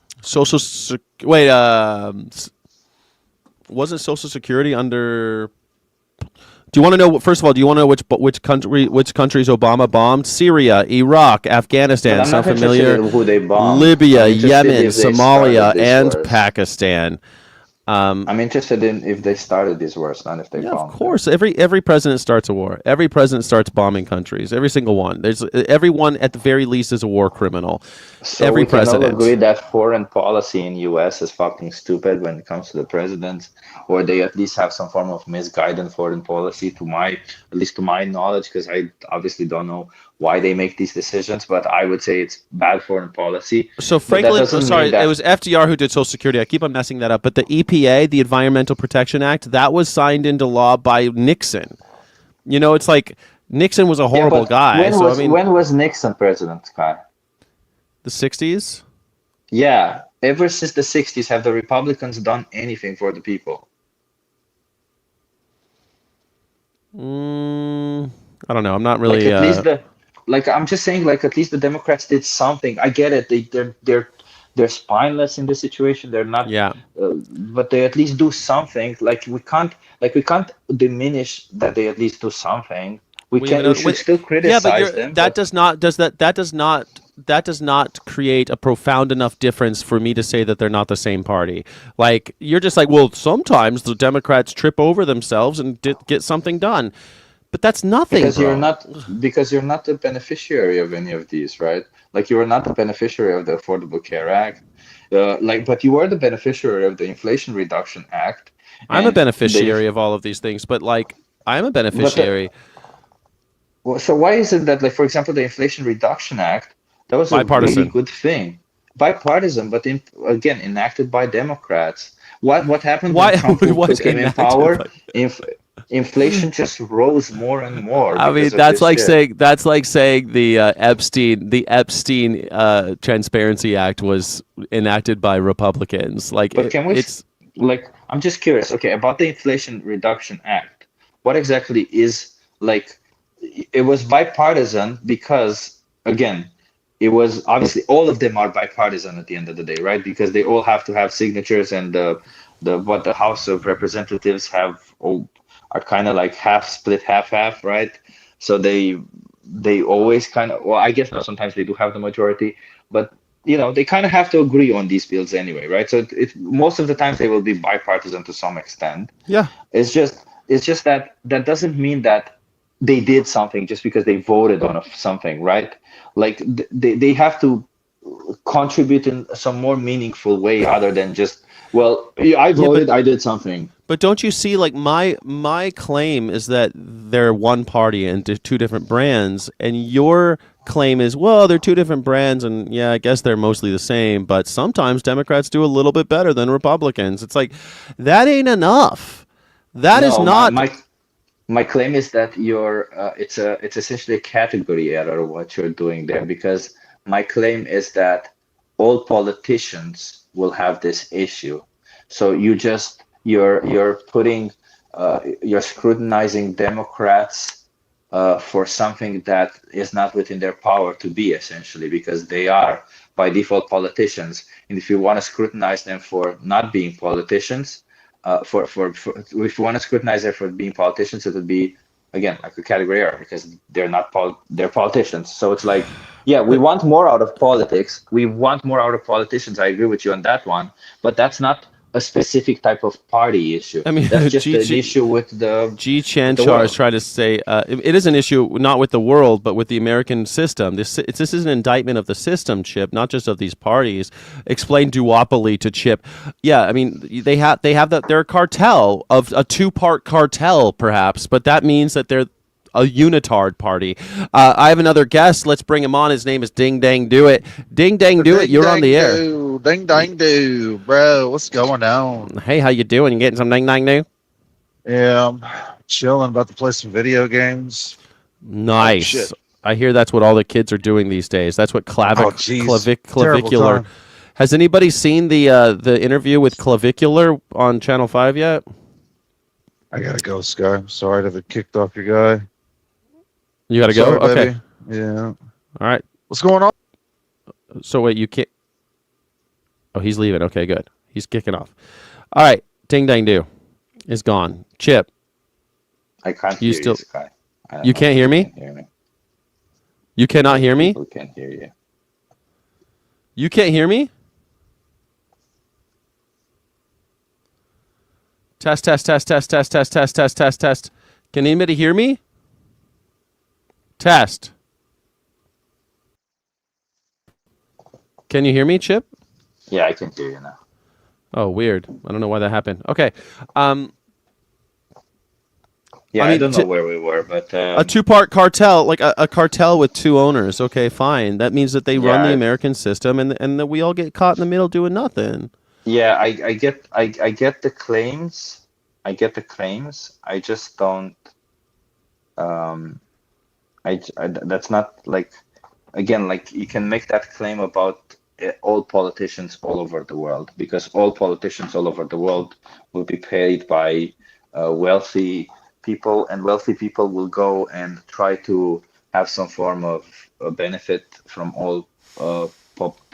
Wait, wasn't Social Security under? Do you want to know? First of all, do you want to know which countries Obama bombed? Syria, Iraq, But Afghanistan. I'm Sound not interested familiar? in who they bombed. Libya, I'm interested Yemen, if they Somalia, started these and wars. Pakistan. I'm interested in if they started these wars, not if they Yeah, of bombed them. course. Every president starts a war. Every president starts bombing countries. Every single one. There's everyone at the very least is a war criminal. So Every we can all agree president. that foreign policy in US is fucking stupid when it comes to the presidents, or they at least have some form of misguided foreign policy to my, at least to my knowledge, because I obviously don't know why they make these decisions, but I would say it's bad foreign policy. So But that Franklin, doesn't sorry, mean it that, was FDR who did Social Security. I keep on messing that up. But the EPA, the Environmental Protection Act, that was signed into law by Nixon. It's like Nixon was a yeah, horrible but guy. So I mean, when was Nixon president, Kai? the '60s. Yeah, ever since the 60s, have the Republicans done anything for the people? I don't know. I'm not Like really. at least like I'm just saying, like at least the Democrats did something. I get it. They're spineless in this situation. They're not, Yeah. but they at least do something. Like we can't diminish that they at least do something. We We even can we should still yeah, but criticize them, that but does not create a profound enough difference for me to say that they're not the same party. Like you're just like, well, sometimes the Democrats trip over themselves and get something done, but that's nothing, because you're bro. not because you're not the beneficiary of any of these, right? Like you are not the beneficiary of the Affordable Care Act, but you are the beneficiary of the Inflation Reduction Act, I'm a and they. beneficiary of all of these things, but like I'm a But beneficiary. well, so why is it that, like, for example, the Inflation Reduction Act, that was a really Bipartisan. good thing, bipartisan, but again enacted by Democrats. What happened when Why Trump was came in enacted power? by Inf inflation just rose more and more I because mean, of this shit. that's like saying the Epstein Transparency Act was enacted by Republicans. Like But can we, it's like, I'm just curious, okay, about the Inflation Reduction Act. What exactly is, like, it was bipartisan because, again, it was obviously all of them are bipartisan at the end of the day, right? Because they all have to have signatures, and the what the House of Representatives have all are kind of like half split, half, right? So they always kind of, well, I guess now sometimes they do have the majority, but they kind of have to agree on these bills anyway, right? So most of the times they will be bipartisan to some extent. yeah. It's just that doesn't mean that they did something just because they voted on something, right? Like they have to contribute in some more meaningful way other than just, well, yeah, I Yeah, voted, I did something. But don't you see, like, my claim is that they're one party and two different brands, and your claim is, well, they're two different brands, and yeah, I guess they're mostly the same, but sometimes Democrats do a little bit better than Republicans. It's like, that ain't enough. That is No, not. my claim is that it's essentially a category error what you're doing there, because my claim is that all politicians will have this issue. So you're putting you're scrutinizing Democrats for something that is not within their power to be, essentially, because they are by default politicians. And if you want to scrutinize them for not being politicians, for if you want to scrutinize them for being politicians, it would be, again, like a category error, because they're politicians. So it's like, yeah, we want more out of politics. We want more out of politicians. I agree with you on that one, but that's not a specific type of party issue. I mean, That's just an issue with G. with the Chanchar is world. trying to say it is an issue not with the world, but with the American system. This is an indictment of the system, Chip, not just of these parties. Explain duopoly to Chip. Yeah, I mean they're a cartel of a two-part cartel, perhaps, but that means that they're a unitard party. I have another guest. Let's bring him on. His name is Ding Dang Do It. Ding Dang Do It. You're on the air. Ding dang do, bro. What's going on? Hey, how you doing? You getting some ding dang do? Yeah, I'm chilling. About to play some video games. Nice. Shit. I hear that's what all the kids are doing these days. That's what jeez. Terrible clavicular. time. Has anybody seen the interview with Clavicular on Channel 5 yet? I gotta go, Sky. Sorry to have kicked off your guy. You got to go? Sorry, Okay. baby. Yeah. All right. What's going on? So wait, you can't. Oh, he's leaving. Okay, good. He's kicking off. All right. Ding Dang Do is gone. Chip, I can't You hear still- you, Sky. I don't you know can't if hear you me? can hear me. You cannot hear me? People can hear you. You can't hear me? Test, test, test, test, test, test, test, test, test, test. Can anybody hear me? Test. Can you hear me, Chip? Yeah, I can hear you now. Oh, weird. I don't know why that happened. Okay. Yeah, I I, mean, don't know where we were, but A two-part cartel, like a cartel with two owners. Okay, fine. That means that they run the Yeah. American system, and that we all get caught in the middle doing nothing. yeah, I get the claims. I get the claims. I just don't. That's not like, again, like you can make that claim about all politicians all over the world, because all politicians all over the world will be paid by wealthy people, and wealthy people will go and try to have some form of benefit from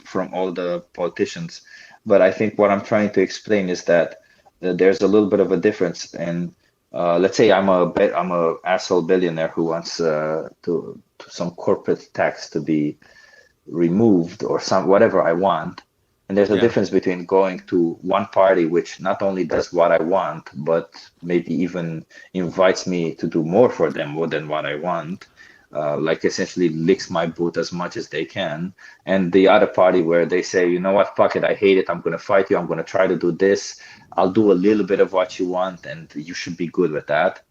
from all the politicians. But I think what I'm trying to explain is that there's a little bit of a difference. And let's say I'm a asshole billionaire who wants to some corporate tax to be removed, or some whatever I want. And there's a Yeah. difference between going to one party which not only does what I want, but maybe even invites me to do more for them more than what I want, like essentially licks my boot as much as they can. And the other party where they say, you know what, fuck it, I hate it, I'm going to fight you, I'm going to try to do this, I'll do a little bit of what you want, and you should be good with that.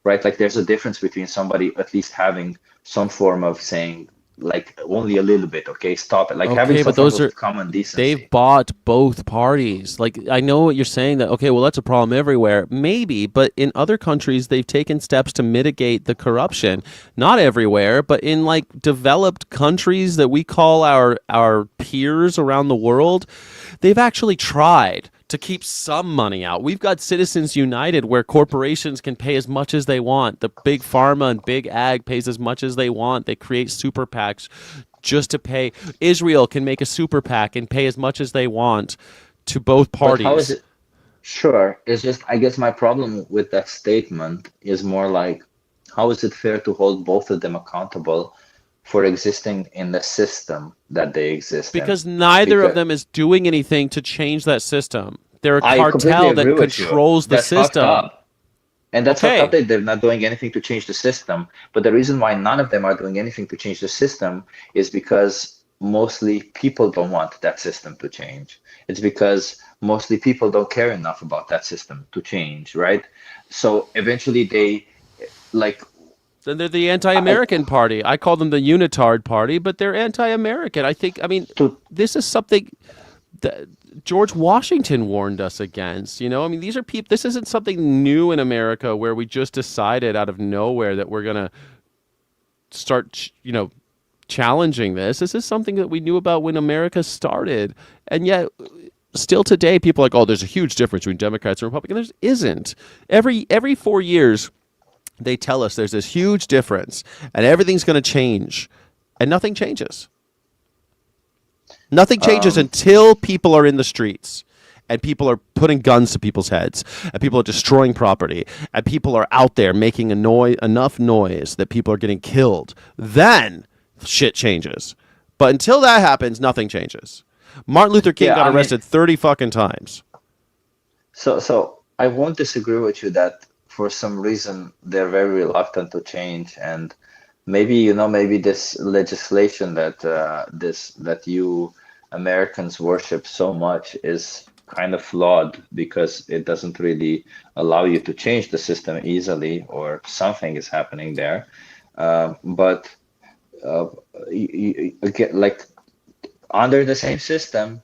Right? Like there's a difference between somebody at least having some form of saying, like, only a little bit, okay, stop it. Like having Okay, some but those form are of common decency. they've bought both parties. Like, I know what you're saying, that okay, well, that's a problem everywhere, maybe, but in other countries they've taken steps to mitigate the corruption. Not everywhere, but in like developed countries that we call our peers around the world, they've actually tried to keep some money out. We've got Citizens United, where corporations can pay as much as they want. The big pharma and big ag pays as much as they want. They create super PACs just to pay. Israel can make a super PAC and pay as much as they want to both parties. But how is it? Sure. It's just, I guess my problem with that statement is more like, how is it fair to hold both of them accountable for existing in the system that they exist in? Because neither of Because- them is doing anything to change that system. They're a I completely cartel that agree with you. controls the That's fucked system. up. And that's Okay. fucked up that they're not doing anything to change the system. But the reason why none of them are doing anything to change the system is because mostly people don't want that system to change. It's because mostly people don't care enough about that system to change, right? So eventually they like Then they're the I anti-American party. I call them the unitard party, but they're anti-American. I think. I mean, to this is something that George Washington warned us against. You know, I mean, these are people. This isn't something new in America where we just decided out of nowhere that we're gonna start, challenging this. This is something that we knew about when America started, and yet still today, people are like, oh, there's a huge difference between Democrats and Republicans. There isn't. Every 4 years, they tell us there's this huge difference, and everything's going to change, and nothing changes. Nothing changes um until people are in the streets. And people are putting guns to people's heads, and people are destroying property, and people are out there making enough noise that people are getting killed. Then shit changes. But until that happens, nothing changes. Martin Luther King yeah, got I mean, arrested 30 fucking times. so I won't disagree with you that for some reason they're very reluctant to change, and maybe maybe this legislation that that you Americans worship so much is kind of flawed because it doesn't really allow you to change the system easily, or something is happening there. But uh, you get like under the same system,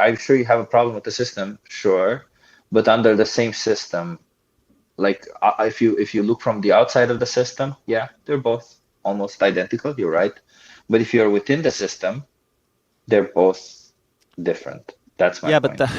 I'm sure you have a problem with the system, sure, but under the same system, like if you look from the outside of the system, yeah, they're both almost identical. You're right, but if you're within the system, they're both different. That's my Yeah, but point.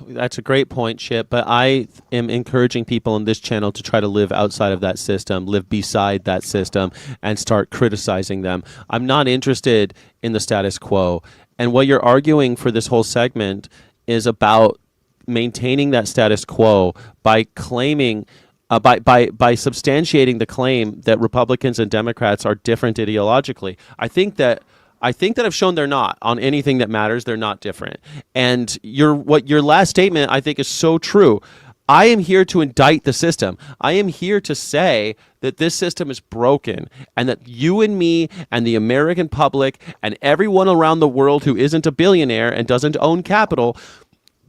that's a great point, Chip. But I am encouraging people on this channel to try to live outside of that system, live beside that system, and start criticizing them. I'm not interested in the status quo. And what you're arguing for this whole segment is about maintaining that status quo by claiming, by substantiating the claim that Republicans and Democrats are different ideologically. I think that I've shown they're not on anything that matters. They're not different. And your last statement I think is so true. I am here to indict the system. I am here to say that this system is broken, and that you and me and the American public and everyone around the world who isn't a billionaire and doesn't own capital,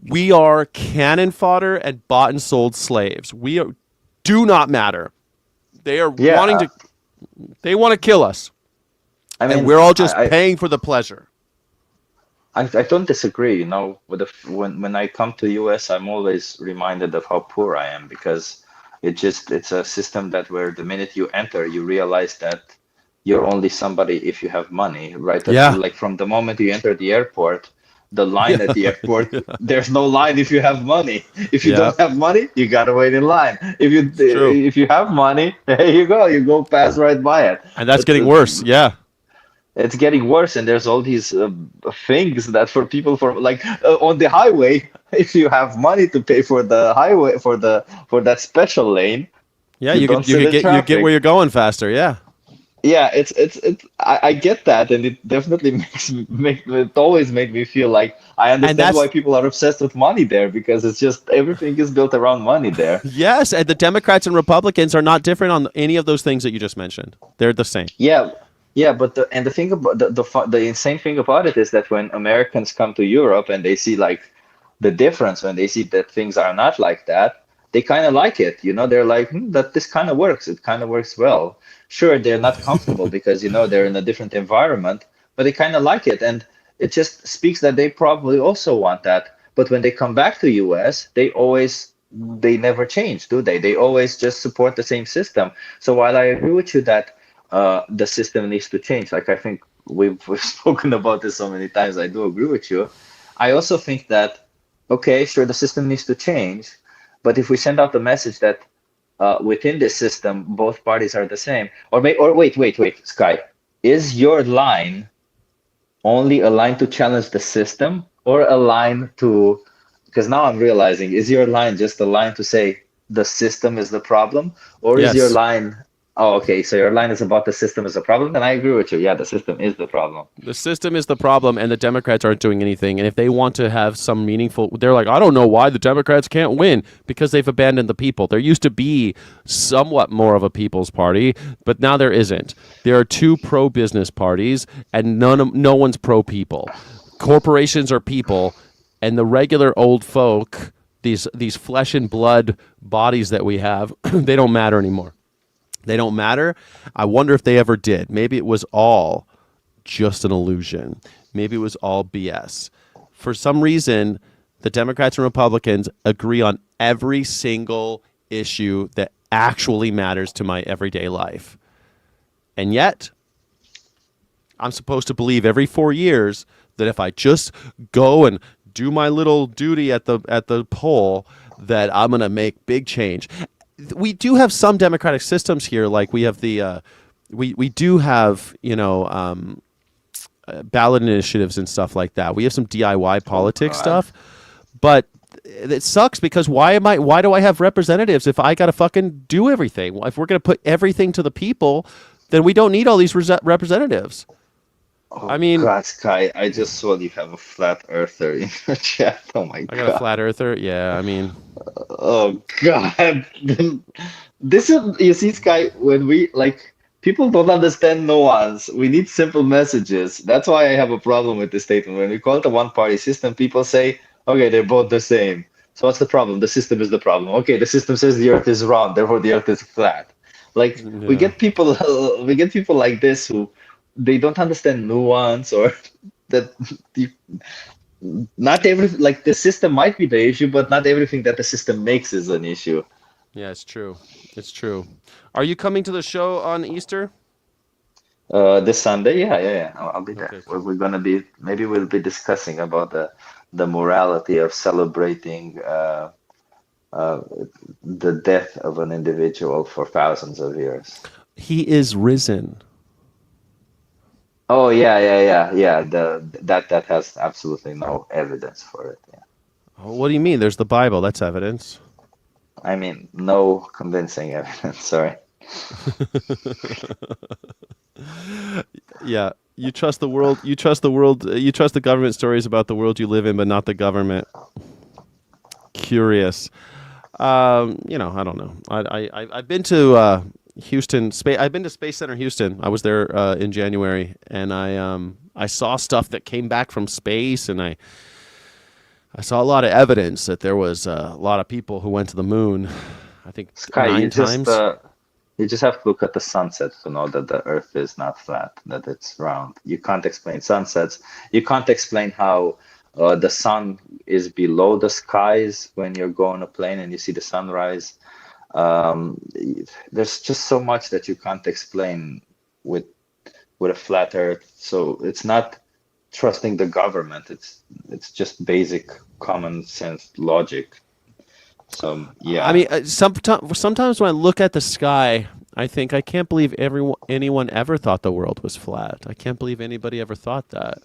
we are cannon fodder and bought and sold slaves. Do not matter. They are Yeah, wanting to. They want to kill us, I and mean, we're all just paying for the pleasure. I don't disagree. With when I come to US, I'm always reminded of how poor I am because it's a system that where the minute you enter, you realize that you're only somebody if you have money, right? Yeah. Like from the moment you enter the airport, the line Yeah. at the airport, there's no line if you have money. If you Yeah. don't have money, you gotta wait in line. It's true. If you have money, there you go pass right by it. And that's It's getting worse. Yeah. it's getting worse, and there's all these things that for people for like on the highway, if you have money to pay for the highway for that special lane, Yeah, you you don't could you sit could in get where traffic. you're going faster. Yeah. Yeah, I get that, and it definitely it always made me feel like I And understand why that's people are obsessed with money there because it's just everything is built around money there. yes, and the Democrats and Republicans are not different on any of those things that you just mentioned. They're the same. Yeah, yeah, but the thing about the insane thing about it is that when Americans come to Europe and they see like the difference, when they see that things are not like that, they kind of like it. They're like, that this kind of works. It kind of works well. Sure, they're not comfortable because they're in a different environment, but they kind of like it, and it just speaks that they probably also want that. But when they come back to US, they never change, do they? They always just support the same system. So while I agree with you that the system needs to change. Like I think we've spoken about this so many times. I do agree with you. I also think that okay, sure, the system needs to change, but if we send out the message that within this system both parties are the same, or wait, Sky, is your line only a line to challenge the system or a line to? Because now I'm realizing, is your line just a line to say the system is the problem, or is your Yes. line Oh, okay. So your line is about the system is a problem, and I agree with you. Yeah, the system is the problem. The system is the problem, and the Democrats aren't doing anything. And if they want to have some meaningful, they're like, I don't know why the Democrats can't win because they've abandoned the people. There used to be somewhat more of a people's party, but now there isn't. There are two pro-business parties, and no one's pro-people. Corporations are people, and the regular old folk, these flesh and blood bodies that we have, they don't matter anymore. They don't matter. I wonder if they ever did. Maybe it was all just an illusion. Maybe it was all BS. For some reason, the Democrats and Republicans agree on every single issue that actually matters to my everyday life. And yet, I'm supposed to believe every 4 years that if I just go and do my little duty at the poll, that I'm going to make big change. We do have some democratic systems here, like we have the we do have ballot initiatives and stuff like that. We have some DIY politics stuff, but it sucks because why do I have representatives if I got to fucking do everything? Well, if we're going to put everything to the people, then we don't need all these representatives. Oh, I mean, God, Sky, I just saw you have a flat earther in your chat. Oh my I got a God. flat earther. Yeah, I mean, Oh God. This is, you see, Sky, when we like people don't understand nuance. We need simple messages. That's why I have a problem with this statement. When we call it a one-party system, people say, okay, they're both the same. So what's the problem? The system is the problem. Okay, the system says the earth is round, therefore the earth is flat. Like we yeah. get people we get people like this who they don't understand nuance or that the, not every like the system might be the issue, but not everything that the system makes is an issue. Yeah, it's true. It's true. Are you coming to the show on Easter? This Sunday, yeah. I'll be there. Okay, We're, cool. we're gonna be maybe we'll be discussing about the morality of celebrating uh, the death of an individual for thousands of years. He is risen. Oh yeah. That has absolutely no evidence for it. Yeah. Oh, what do you mean? There's the Bible. That's evidence. I mean, no convincing evidence. Sorry. Yeah, you trust the world. You trust the world. You trust the government stories about the world you live in, but not the government. Curious. I don't know. I've been to Houston. I've been to Space Center Houston. I was there in January, and I saw stuff that came back from space, and I saw a lot of evidence that there was a lot of people who went to the moon. I think Sky, 9 times. you just have to look at the sunset to know that the Earth is not flat, that it's round. You can't explain sunsets. You can't explain how the sun is below the skies when you're going a plane and you see the sunrise. Um, there's just so much that you can't explain with a flat Earth. So it's not trusting the government. It's just basic common sense logic. So yeah. I mean, sometimes when I look at the sky, I think I can't believe anyone ever thought the world was flat. I can't believe anybody ever thought that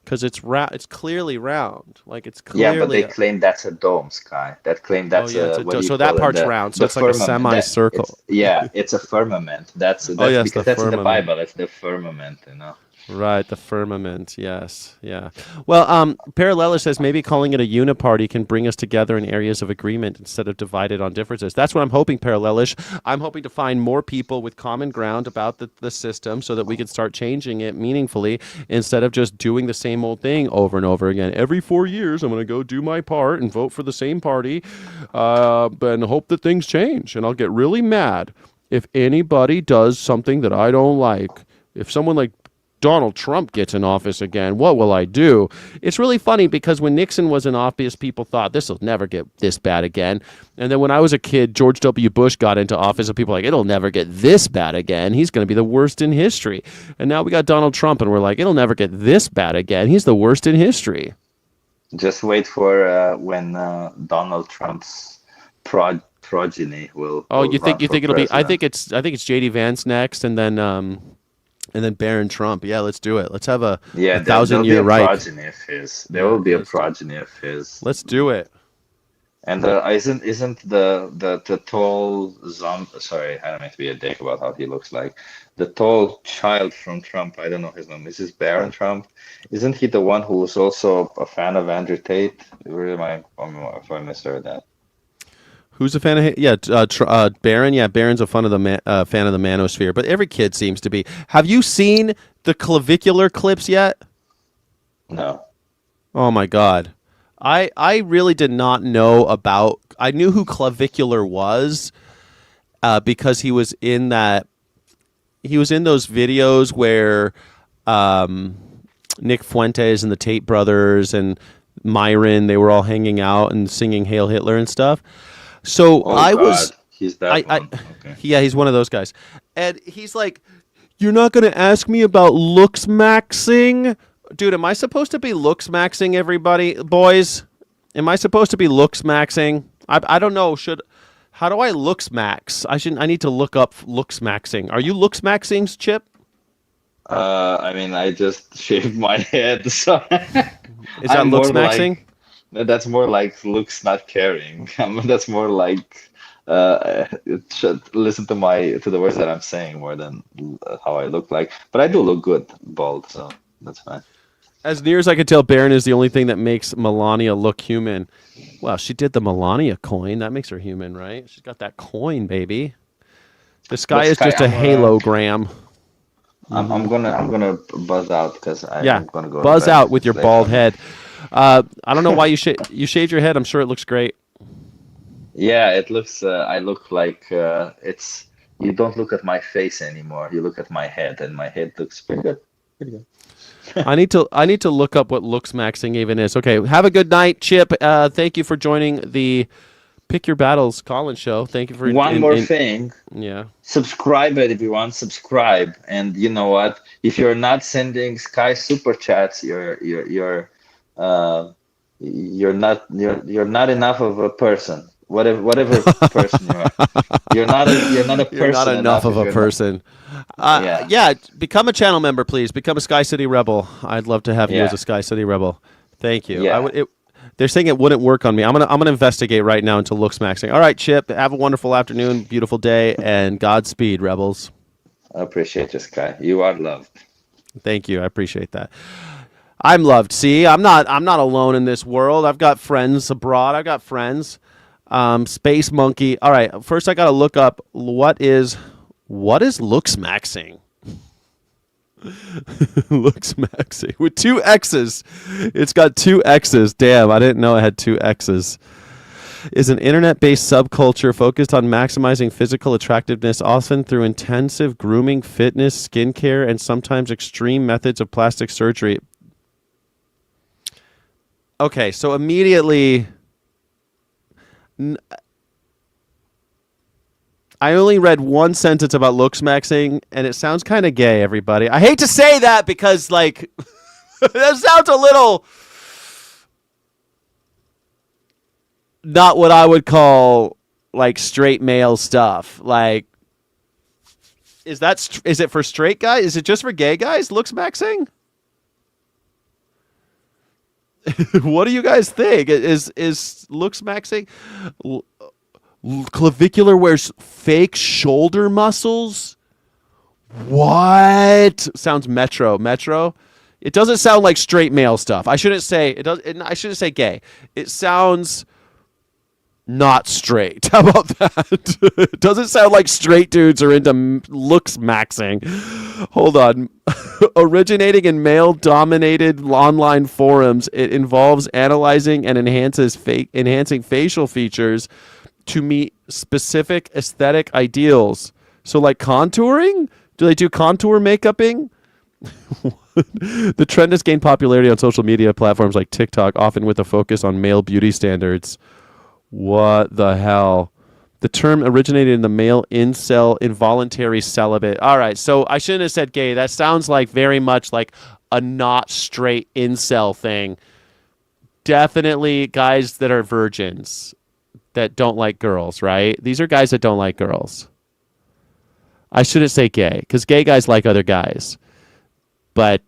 because it's It's clearly round. Like it's Yeah, but clearly. they claim that's a dome, Sky. That claim Oh that's yeah, a what do you so that call it? part's round. So The it's like a firmament. That it's semicircle. yeah, it's a firmament. Oh That's yes, the because that's in the firmament. Bible. It's the firmament, you know. Right, the firmament. Yes, yeah. Well, Paralleller says maybe calling it a uni-party can bring us together in areas of agreement instead of divided on differences. That's what I'm hoping, Parallelish. I'm hoping to find more people with common ground about the system so that we can start changing it meaningfully instead of just doing the same old thing over and over again. Every 4 years, I'm going to go do my part and vote for the same party and hope that things change. And I'll get really mad if anybody does something that I don't like. If someone like Donald Trump gets in office again, what will I do? It's really funny because when Nixon was in office, people thought this will never get this bad again. And then when I was a kid, George W. Bush got into office and people were like, it'll never get this bad again. He's going to be the worst in history. And now we got Donald Trump and we're like, it'll never get this bad again. He's the worst in history. Just wait for when Donald Trump's progeny will Oh, will you run think for it'll be? president. I think it's JD Vance next, and then Barron Trump. Yeah, let's do it. Let's have Yeah, a there'll thousand be year a Reich. progeny of his. There Yeah, will be a progeny of his. let's do it. And isn't the tall zombie? Sorry, I don't mean to be a dick about how he looks like. The tall child from Trump. I don't know his name. Is this Barron Trump? Isn't he the one who was also a fan of Andrew Tate? Where am I? If I misheard that. Who's a fan of? Yeah, Barron. Yeah, Barron's a fan of the fan of the manosphere. But every kid seems to be. Have you seen the clavicular clips yet? No. Oh my God. I really did not know about. I knew who clavicular was because he was in that. He was in those videos where Nick Fuentes and the Tate brothers and Myron, they were all hanging out and singing "Hail Hitler" and stuff. So Oh I God, was. he's that one. Okay. Yeah, he's one of those guys, and he's like, "You're not going to ask me about Looksmaxxing." Dude, am I supposed to be Looksmaxxing everybody, boys? Am I supposed to be Looksmaxxing? I don't know. How do I Looksmax? I need to look up Looksmaxxing. Are you Looksmaxxing, Chip? I mean, I just shaved my head, so Is that I'm more Looksmaxxing? that's more like looks not caring. That's more like it should listen to the words that I'm saying more than how I look like. But I do look good bald, so that's fine. As near as I could tell, Barron is the only thing that makes Melania look human. Well, she did the Melania coin. That makes her human, right? She's got that coin, baby. The sky But is Sky, just a halogram. I'm gonna buzz out because Yeah, I'm gonna go to buzz bed. out with your It's late bald for me. head. I don't know why you shaved your head. I'm sure it looks great. Yeah, it looks. I look like it's. You don't look at my face anymore. You look at my head, and my head looks pretty good. Pretty good. I need to look up what Looksmaxxing even is. Okay, have a good night, Chip. Thank you for joining the Pick Your Battles Colin show. Thank you for One more thing. Yeah. Subscribe everyone. Subscribe, and you know what? If you're not sending Sky super chats, you're not enough of a person. Whatever person you are, you're not a person You're not enough of if a you're person. Yeah. Yeah, become a channel member, please. Become a Sky City Rebel. I'd love to have you Yeah. as a Sky City Rebel. Thank you. Yeah. They're saying it wouldn't work on me. I'm gonna investigate right now into Looksmaxxing. All right, Chip. Have a wonderful afternoon, beautiful day, and Godspeed, Rebels. I appreciate you, Sky. You are loved. Thank you. I appreciate that. I'm loved. See, I'm not alone in this world. I've got friends abroad. I've got friends. Space Monkey. All right. First, I got to look up what is Looksmaxxing. Looksmaxxing with 2 X's. It's got 2 X's. Damn, I didn't know it had 2 X's. Is an internet-based subculture focused on maximizing physical attractiveness, often through intensive grooming, fitness, skincare, and sometimes extreme methods of plastic surgery. Okay, so immediately, I only read one sentence about Looksmaxxing, and it sounds kind of gay, everybody. I hate to say that because, like, that sounds a little not what I would call, like, straight male stuff. Like, is it for straight guys? Is it just for gay guys, Looksmaxxing? What do you guys think? Is Looksmaxxing? Clavicular wears fake shoulder muscles? What? Sounds metro. It doesn't sound like straight male stuff. I shouldn't say gay. It sounds not straight. How about that? It doesn't sound like straight dudes are into Looksmaxxing. Hold on. Originating in male-dominated online forums, it involves analyzing and enhancing facial features to meet specific aesthetic ideals. So, like contouring? Do they do contour makeuping? The trend has gained popularity on social media platforms like TikTok, often with a focus on male beauty standards. What the hell? The term originated in the male incel, involuntary celibate. All right, so I shouldn't have said gay. That sounds like very much like a not straight incel thing. Definitely guys that are virgins that don't like girls, right? These are guys that don't like girls. I shouldn't say gay because gay guys like other guys. But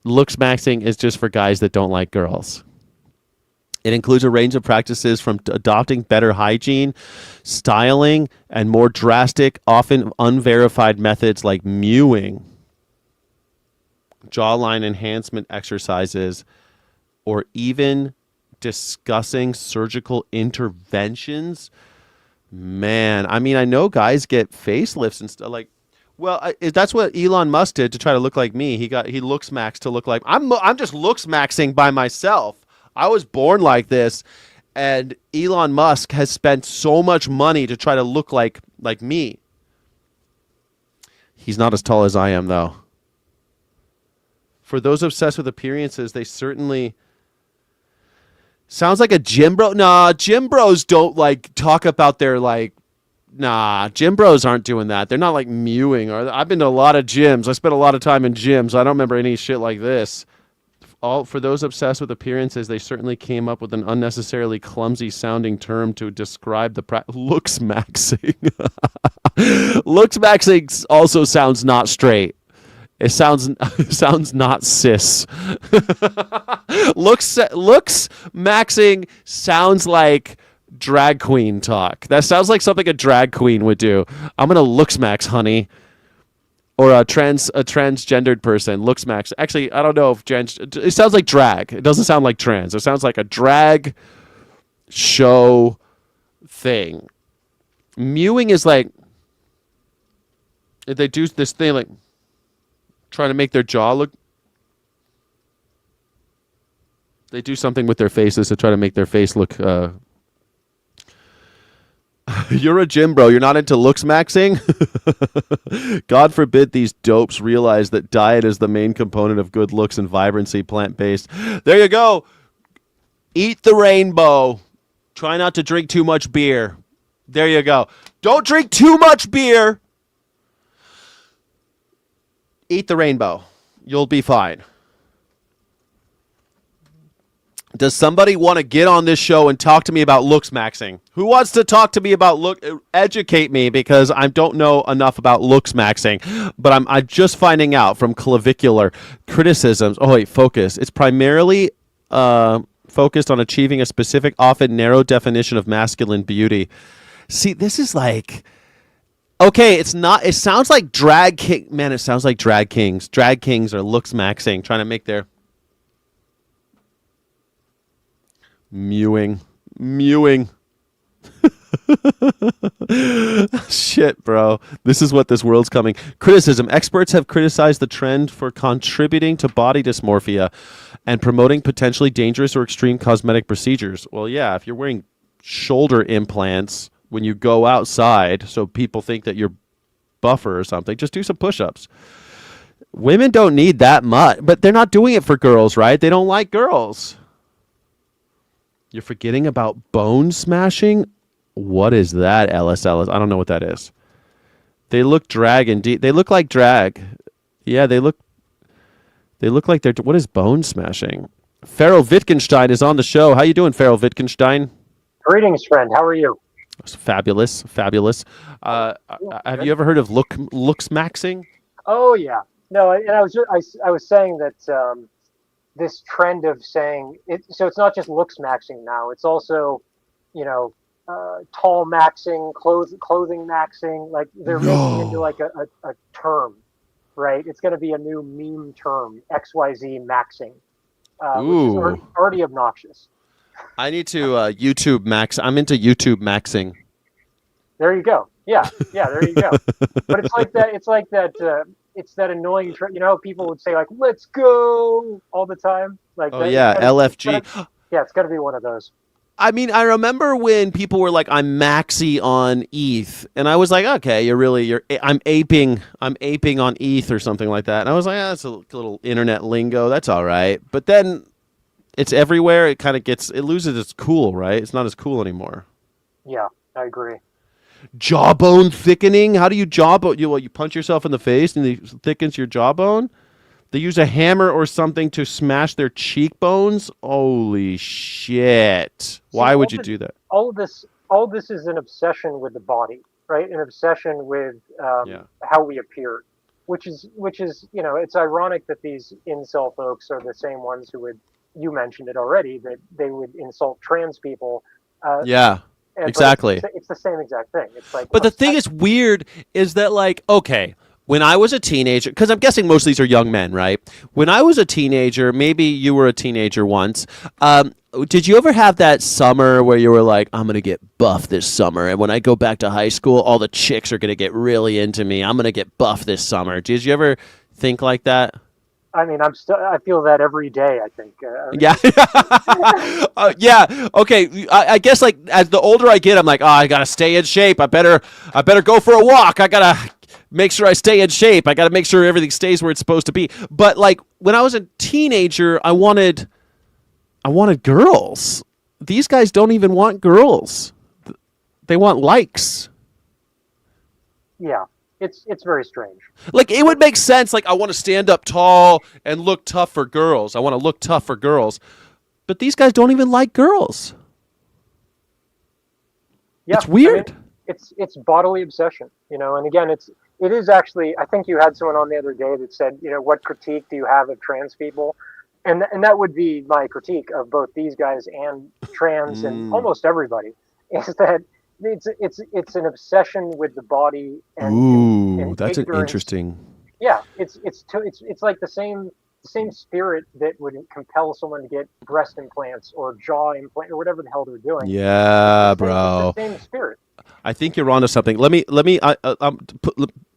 Looksmaxxing is just for guys that don't like girls. It includes a range of practices from adopting better hygiene, styling, and more drastic, often unverified methods like mewing, jawline enhancement exercises, or even discussing surgical interventions. Man, I mean, I know guys get facelifts and stuff like. Well, that's what Elon Musk did to try to look like me. He Looksmaxxed to look like I'm just Looksmaxxing by myself. I was born like this, and Elon Musk has spent so much money to try to look like me. He's not as tall as I am, though. For those obsessed with appearances, they certainly sounds like a gym bro. Nah, gym bros don't like talk about their like. Nah, gym bros aren't doing that. They're not like mewing. Or I've been to a lot of gyms. I spent a lot of time in gyms. I don't remember any shit like this. For those obsessed with appearances, they certainly came up with an unnecessarily clumsy sounding term to describe the Looksmaxxing. Looksmaxxing also sounds not straight. It sounds not cis. Looksmaxxing sounds like drag queen talk. That sounds like something a drag queen would do. I'm gonna Looksmax, honey. Or a transgendered person, Looksmax. Actually, I don't know if it sounds like drag. It doesn't sound like trans. It sounds like a drag show thing. Mewing is like if they do this thing like trying to make their jaw look. They do something with their faces to try to make their face look. You're a gym bro. You're not into Looksmaxxing? God forbid these dopes realize that diet is the main component of good looks and vibrancy, plant-based. There you go. Eat the rainbow. Try not to drink too much beer. There you go. Don't drink too much beer. Eat the rainbow. You'll be fine. Does somebody want to get on this show and talk to me about Looksmaxxing? Who wants to talk to me about educate me, because I don't know enough about Looksmaxxing, but I'm just finding out from clavicular criticisms. Oh wait, focus. It's primarily focused on achieving a specific, often narrow definition of masculine beauty. See, this is like, okay, it's not. It sounds like drag king. Man, it sounds like drag kings. Drag kings are Looksmaxxing, trying to make their mewing. Shit, bro. This is what this world's coming. Criticism. Experts have criticized the trend for contributing to body dysmorphia and promoting potentially dangerous or extreme cosmetic procedures. Well, yeah, if you're wearing shoulder implants when you go outside so people think that you're buffer or something, just do some push-ups. Women don't need that much, but they're not doing it for girls, right? They don't like girls. You're forgetting about bone smashing? What is that, LSL? I don't know what that is. They look drag indeed. They look like drag. Yeah, they look like they're... What is bone smashing? Farrell Wittgenstein is on the show. How you doing, Farrell Wittgenstein? Greetings, friend. How are you? Fabulous. Have you ever heard of Looksmaxxing? Oh, yeah. No, and I was saying that... this trend of saying it, so it's not just Looksmaxxing now. It's also, tall maxing, clothing maxing. Like they're making into like a term, right? It's going to be a new meme term, XYZ maxing, which is already obnoxious. I need to YouTube max. I'm into YouTube maxing. There you go. Yeah, there you go. But it's like that. It's like that. It's that annoying, people would say like, let's go all the time. Like, LFG. It's got to be one of those. I mean, I remember when people were like, I'm maxi on ETH. And I was like, okay, I'm aping on ETH or something like that. And I was like, that's a little internet lingo. That's all right. But then it's everywhere. It kind of it loses its cool, right? It's not as cool anymore. Yeah, I agree. Jawbone thickening. How do you jawbone? You punch yourself in the face and it thickens your jawbone? They use a hammer or something to smash their cheekbones? Holy shit. Why would you do that? All this is an obsession with the body, right? An obsession with how we appear, which is it's ironic that these incel folks are the same ones who would you mentioned it already, that they would insult trans people. Yeah. But Exactly. it's the same exact thing. It's like, But the thing is weird is that, like, okay, when I was a teenager, because I'm guessing most of these are young men, right? When I was a teenager, maybe you were a teenager once. Did you ever have that summer where you were like, I'm going to get buff this summer, and when I go back to high school, all the chicks are going to get really into me. I'm going to get buff this summer. Did you ever think like that? I mean, I feel that every day, I think. Yeah. Yeah. Okay. I guess, like, as the older I get, I'm like, oh, I gotta stay in shape. I better go for a walk. I gotta make sure I stay in shape. I gotta make sure everything stays where it's supposed to be. But, like, when I was a teenager, I wanted girls. These guys don't even want girls. They want likes. Yeah, it's very strange. Like, it would make sense. Like, I want to stand up tall and look tough for girls. I want to look tough for girls. But these guys don't even like girls. Yeah, It's weird. I mean, it's bodily obsession, and again, it is actually, I think you had someone on the other day that said, what critique do you have of trans people? And that would be my critique of both these guys and trans and almost everybody, is that it's an obsession with the body and That's an ignorance. interesting. Yeah, it's like the same spirit that would compel someone to get breast implants or jaw implant or whatever the hell they're doing. Yeah, It's the bro. same spirit. I think you're onto something. Let me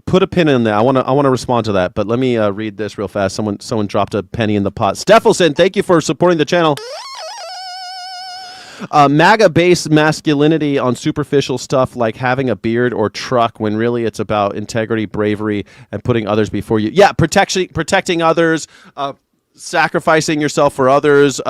put a pin in there. I want to respond to that, but let me read this real fast. Someone dropped a penny in the pot. Steffelson, thank you for supporting the channel. MAGA-based masculinity on superficial stuff like having a beard or truck, when really it's about integrity, bravery, and putting others before you. Yeah, protecting others, sacrificing yourself for others,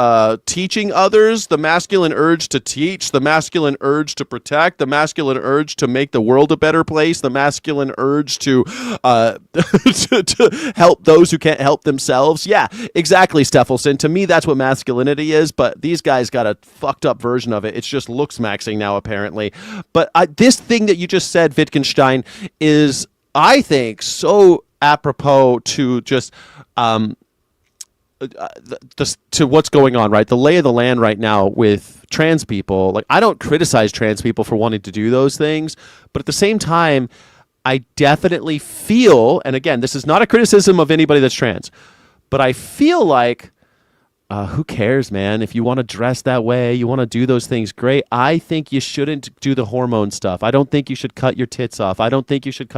teaching others, the masculine urge to teach, the masculine urge to protect, the masculine urge to make the world a better place, the masculine urge to to help those who can't help themselves. Yeah, exactly, Steffelson. To me, that's what masculinity is, but these guys got a fucked up version of it. It's just Looksmaxxing now, apparently. But this thing that you just said, Wittgenstein, is, I think, so apropos to just to what's going on, right? The lay of the land right now with trans people. Like, I don't criticize trans people for wanting to do those things, but at the same time, I definitely feel, and again, this is not a criticism of anybody that's trans, but I feel like, who cares, man? If you want to dress that way, you want to do those things, great. I think you shouldn't do the hormone stuff. I don't think you should cut your tits off. I don't think you should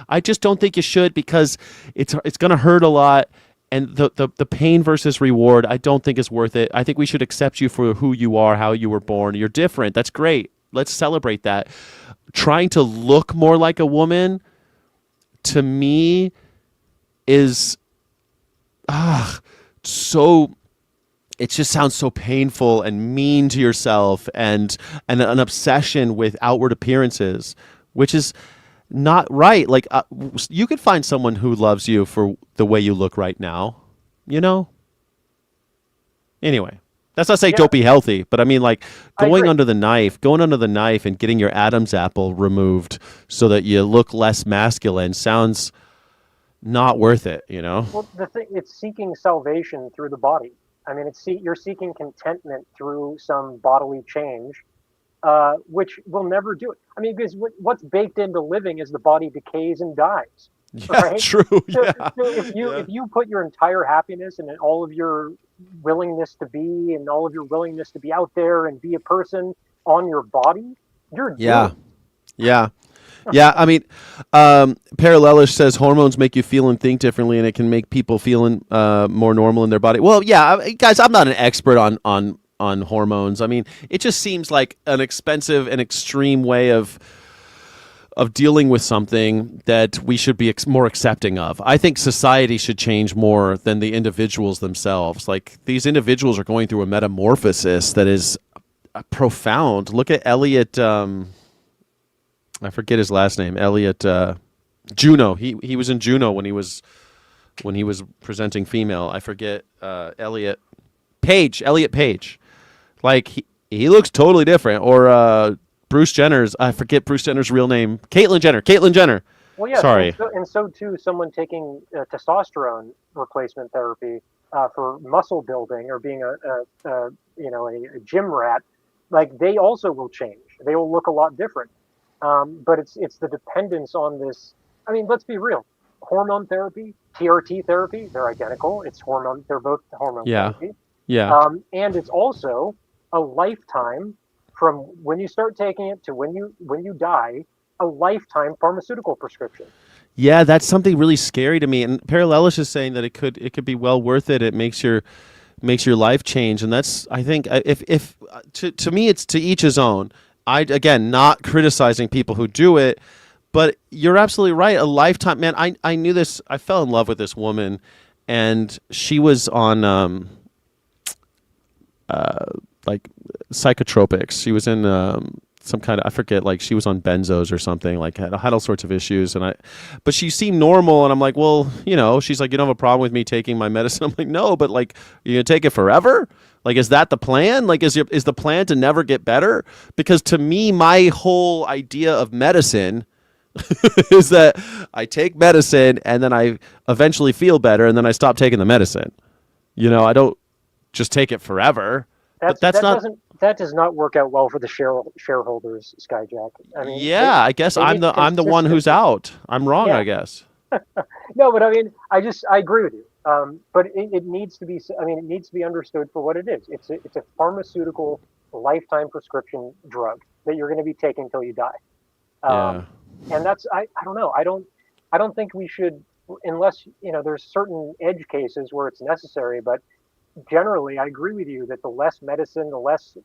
I just don't think you should, because it's going to hurt a lot. And the pain versus reward, I don't think is worth it. I think we should accept you for who you are, how you were born. You're different. That's great. Let's celebrate that. Trying to look more like a woman, to me, is so. It just sounds so painful and mean to yourself, and an obsession with outward appearances, which is not right. Like, you could find someone who loves you for the way you look right now, Anyway, that's not saying don't be healthy, but I mean, like, going under the knife and getting your Adam's apple removed so that you look less masculine sounds not worth it, Well, the thing, it's seeking salvation through the body. I mean, you're seeking contentment through some bodily change, which will never do it. I mean, because what's baked into living is the body decays and dies. Yeah, right? true. So, Yeah. so if you put your entire happiness and all of your willingness to be and all of your willingness to be out there and be a person on your body, you're doomed. Yeah. I mean, Parallelish says hormones make you feel and think differently, and it can make people feeling more normal in their body. Well, yeah, guys, I'm not an expert on hormones. I mean, it just seems like an expensive and extreme way of dealing with something that we should be more accepting of. I think society should change more than the individuals themselves. Like, these individuals are going through a metamorphosis that is profound. Look at Elliot. I forget his last name. Elliot Juno. He was in Juno when he was presenting female. I forget Elliot Page. Like, he looks totally different. Or Bruce Jenner's. I forget Bruce Jenner's real name. Caitlyn Jenner. Well, yeah. Sorry. And so too, someone taking testosterone replacement therapy for muscle building or being a gym rat, like they also will change. They will look a lot different. But it's the dependence on this. I mean, let's be real. Hormone therapy, TRT therapy, they're identical. It's hormone. They're both hormone Yeah. therapy. Yeah. And it's also a lifetime from when you start taking it to when you die, a lifetime pharmaceutical prescription. Yeah, that's something really scary to me. And Parallelist is saying that it could be well worth it. It makes your life change, and that's, I think, if to me, it's to each his own. Again, not criticizing people who do it, but you're absolutely right. A lifetime, man. I knew this. I fell in love with this woman, and she was on like psychotropics. She was in some kind of, I forget, like she was on benzos or something, like had all sorts of issues. But she seemed normal. And I'm like, well, she's like, you don't have a problem with me taking my medicine? I'm like, no, but like, you're going to take it forever? Like, is that the plan? Like, is the plan to never get better? Because to me, my whole idea of medicine is that I take medicine and then I eventually feel better and then I stop taking the medicine. I don't just take it forever. But that does not work out well for the shareholders, Skyjack. I mean, yeah, I guess I'm the one who's out. I'm wrong, yeah. I guess. No, but I mean, I agree with you. But it needs to be. I mean, it needs to be understood for what it is. It's a pharmaceutical lifetime prescription drug that you're going to be taking until you die. Yeah. And that's I don't know. I don't think we should, unless there's certain edge cases where it's necessary, but. Generally, I agree with you that the less medicine, the less,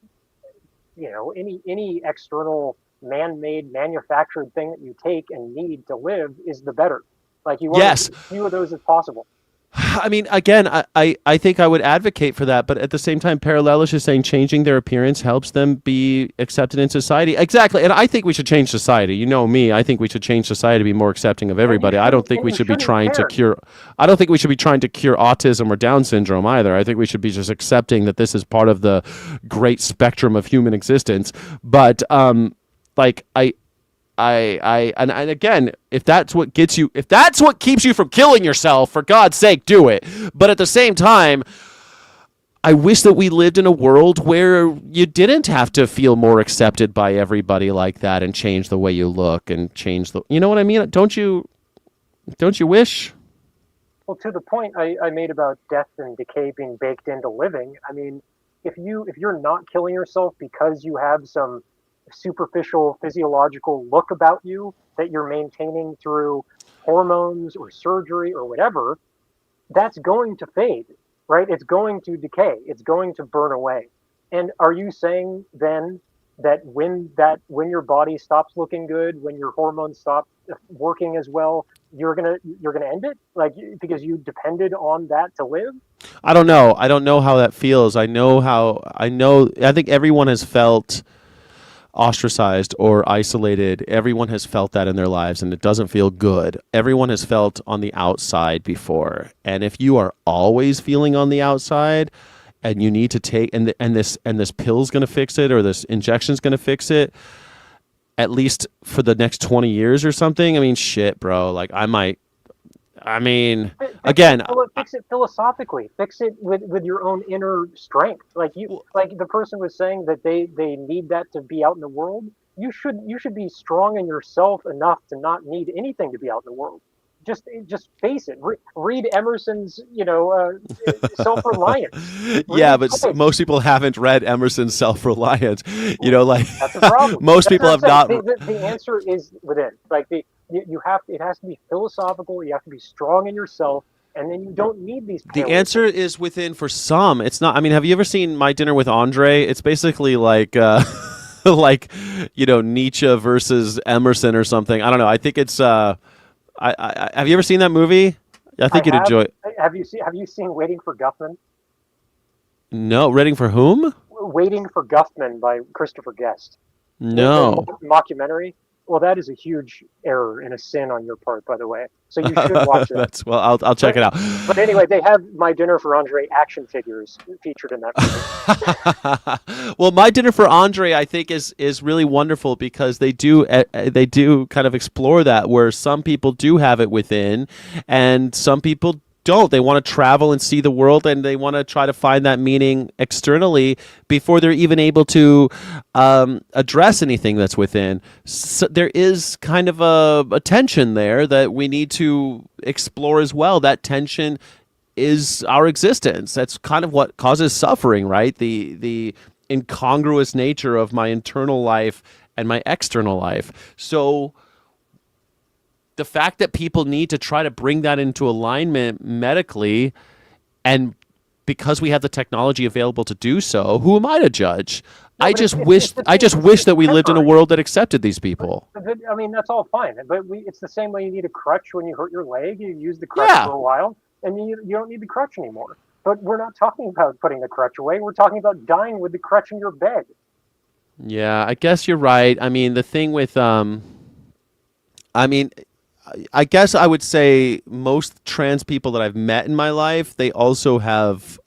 any external man-made manufactured thing that you take and need to live is the better. Like you want as few of those as possible. I mean, again, I think I would advocate for that, but at the same time, Parallelist is saying changing their appearance helps them be accepted in society. Exactly, and I think we should change society. You know me, I think we should change society to be more accepting of everybody. I don't think we should be trying to cure. I don't think we should be trying to cure autism or Down syndrome either. I think we should be just accepting that this is part of the great spectrum of human existence. But and again, if that's what keeps you from killing yourself, for God's sake, do it. But at the same time, I wish that we lived in a world where you didn't have to feel more accepted by everybody like that and change the way you look and change you know what I mean? Don't you wish? Well, to the point I made about death and decay being baked into living, I mean, if you're not killing yourself because you have some superficial physiological look about you that you're maintaining through hormones or surgery or whatever, that's going to fade, right? It's going to decay. It's going to burn away. And are you saying then that when your body stops looking good, when your hormones stop working as well, you're gonna end it, like, because you depended on that to live? I don't know how that feels. I think everyone has felt ostracized or isolated. Everyone has felt that in their lives, and it doesn't feel good. Everyone has felt on the outside before, and if you are always feeling on the outside, and you need to take and this pill's going to fix it, or this injection's going to fix it, at least for the next 20 years or something. I mean, shit, bro. Like, again, fix it philosophically. Fix it with your own inner strength. Like the person was saying that they need that to be out in the world. You should be strong in yourself enough to not need anything to be out in the world. Just face it. Read Emerson's, self-reliance. Yeah, but most people haven't read Emerson's self-reliance. That's the problem. Most people have not. The answer is within. Like it has to be philosophical. You have to be strong in yourself, and then you don't need these. The answer is within for some. It's not. I mean, have you ever seen My Dinner with Andre? It's basically like. Nietzsche versus Emerson or something. I don't know. I think it's. Have you ever seen that movie? I think you'd enjoy it. Have you seen Waiting for Guffman? No, Waiting for whom? Waiting for Guffman by Christopher Guest. No. Mockumentary. Well, that is a huge error and a sin on your part, by the way. So you should watch it. I'll check it out. But anyway, they have My Dinner for Andre action figures featured in that movie. Well, My Dinner for Andre, I think, is really wonderful because they do kind of explore that, where some people do have it within, and some people don't. They want to travel and see the world, and they want to try to find that meaning externally before they're even able to address anything that's within. So there is kind of a tension there that we need to explore as well. That tension is our existence. That's kind of what causes suffering, right? The incongruous nature of my internal life and my external life. So the fact that people need to try to bring that into alignment medically, and because we have the technology available to do so, who am I to judge? No, I but just it's wish the I same- just it's wish that we lived in a temporary. world that accepted these people. I mean, that's all fine, but it's the same way you need a crutch when you hurt your leg. You use the crutch Yeah. for a while, and you don't need the crutch anymore. But we're not talking about putting the crutch away. We're talking about dying with the crutch in your bed. Yeah, I guess you're right. I mean, the thing with I guess I would say most trans people that I've met in my life, they also have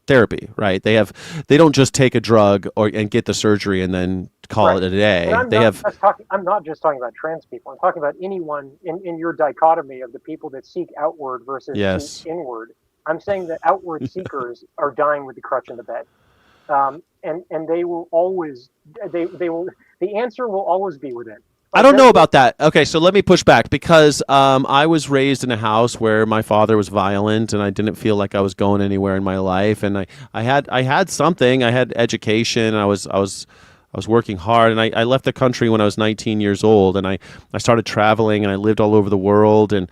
therapy, right? They don't just take a drug and get the surgery and then call Right. it a day. But They have I'm not just talking about trans people. I'm talking about anyone in your dichotomy of the people that seek outward versus Yes. seek inward. I'm saying that outward seekers are dying with the crutch in the bed, and they will always they will the answer will always be within. I don't know about that. Okay, so let me push back because I was raised in a house where my father was violent, and I didn't feel like I was going anywhere in my life. And I had something. I had education. I was working hard, and I left the country when I was 19 years old, and I started traveling, and I lived all over the world. And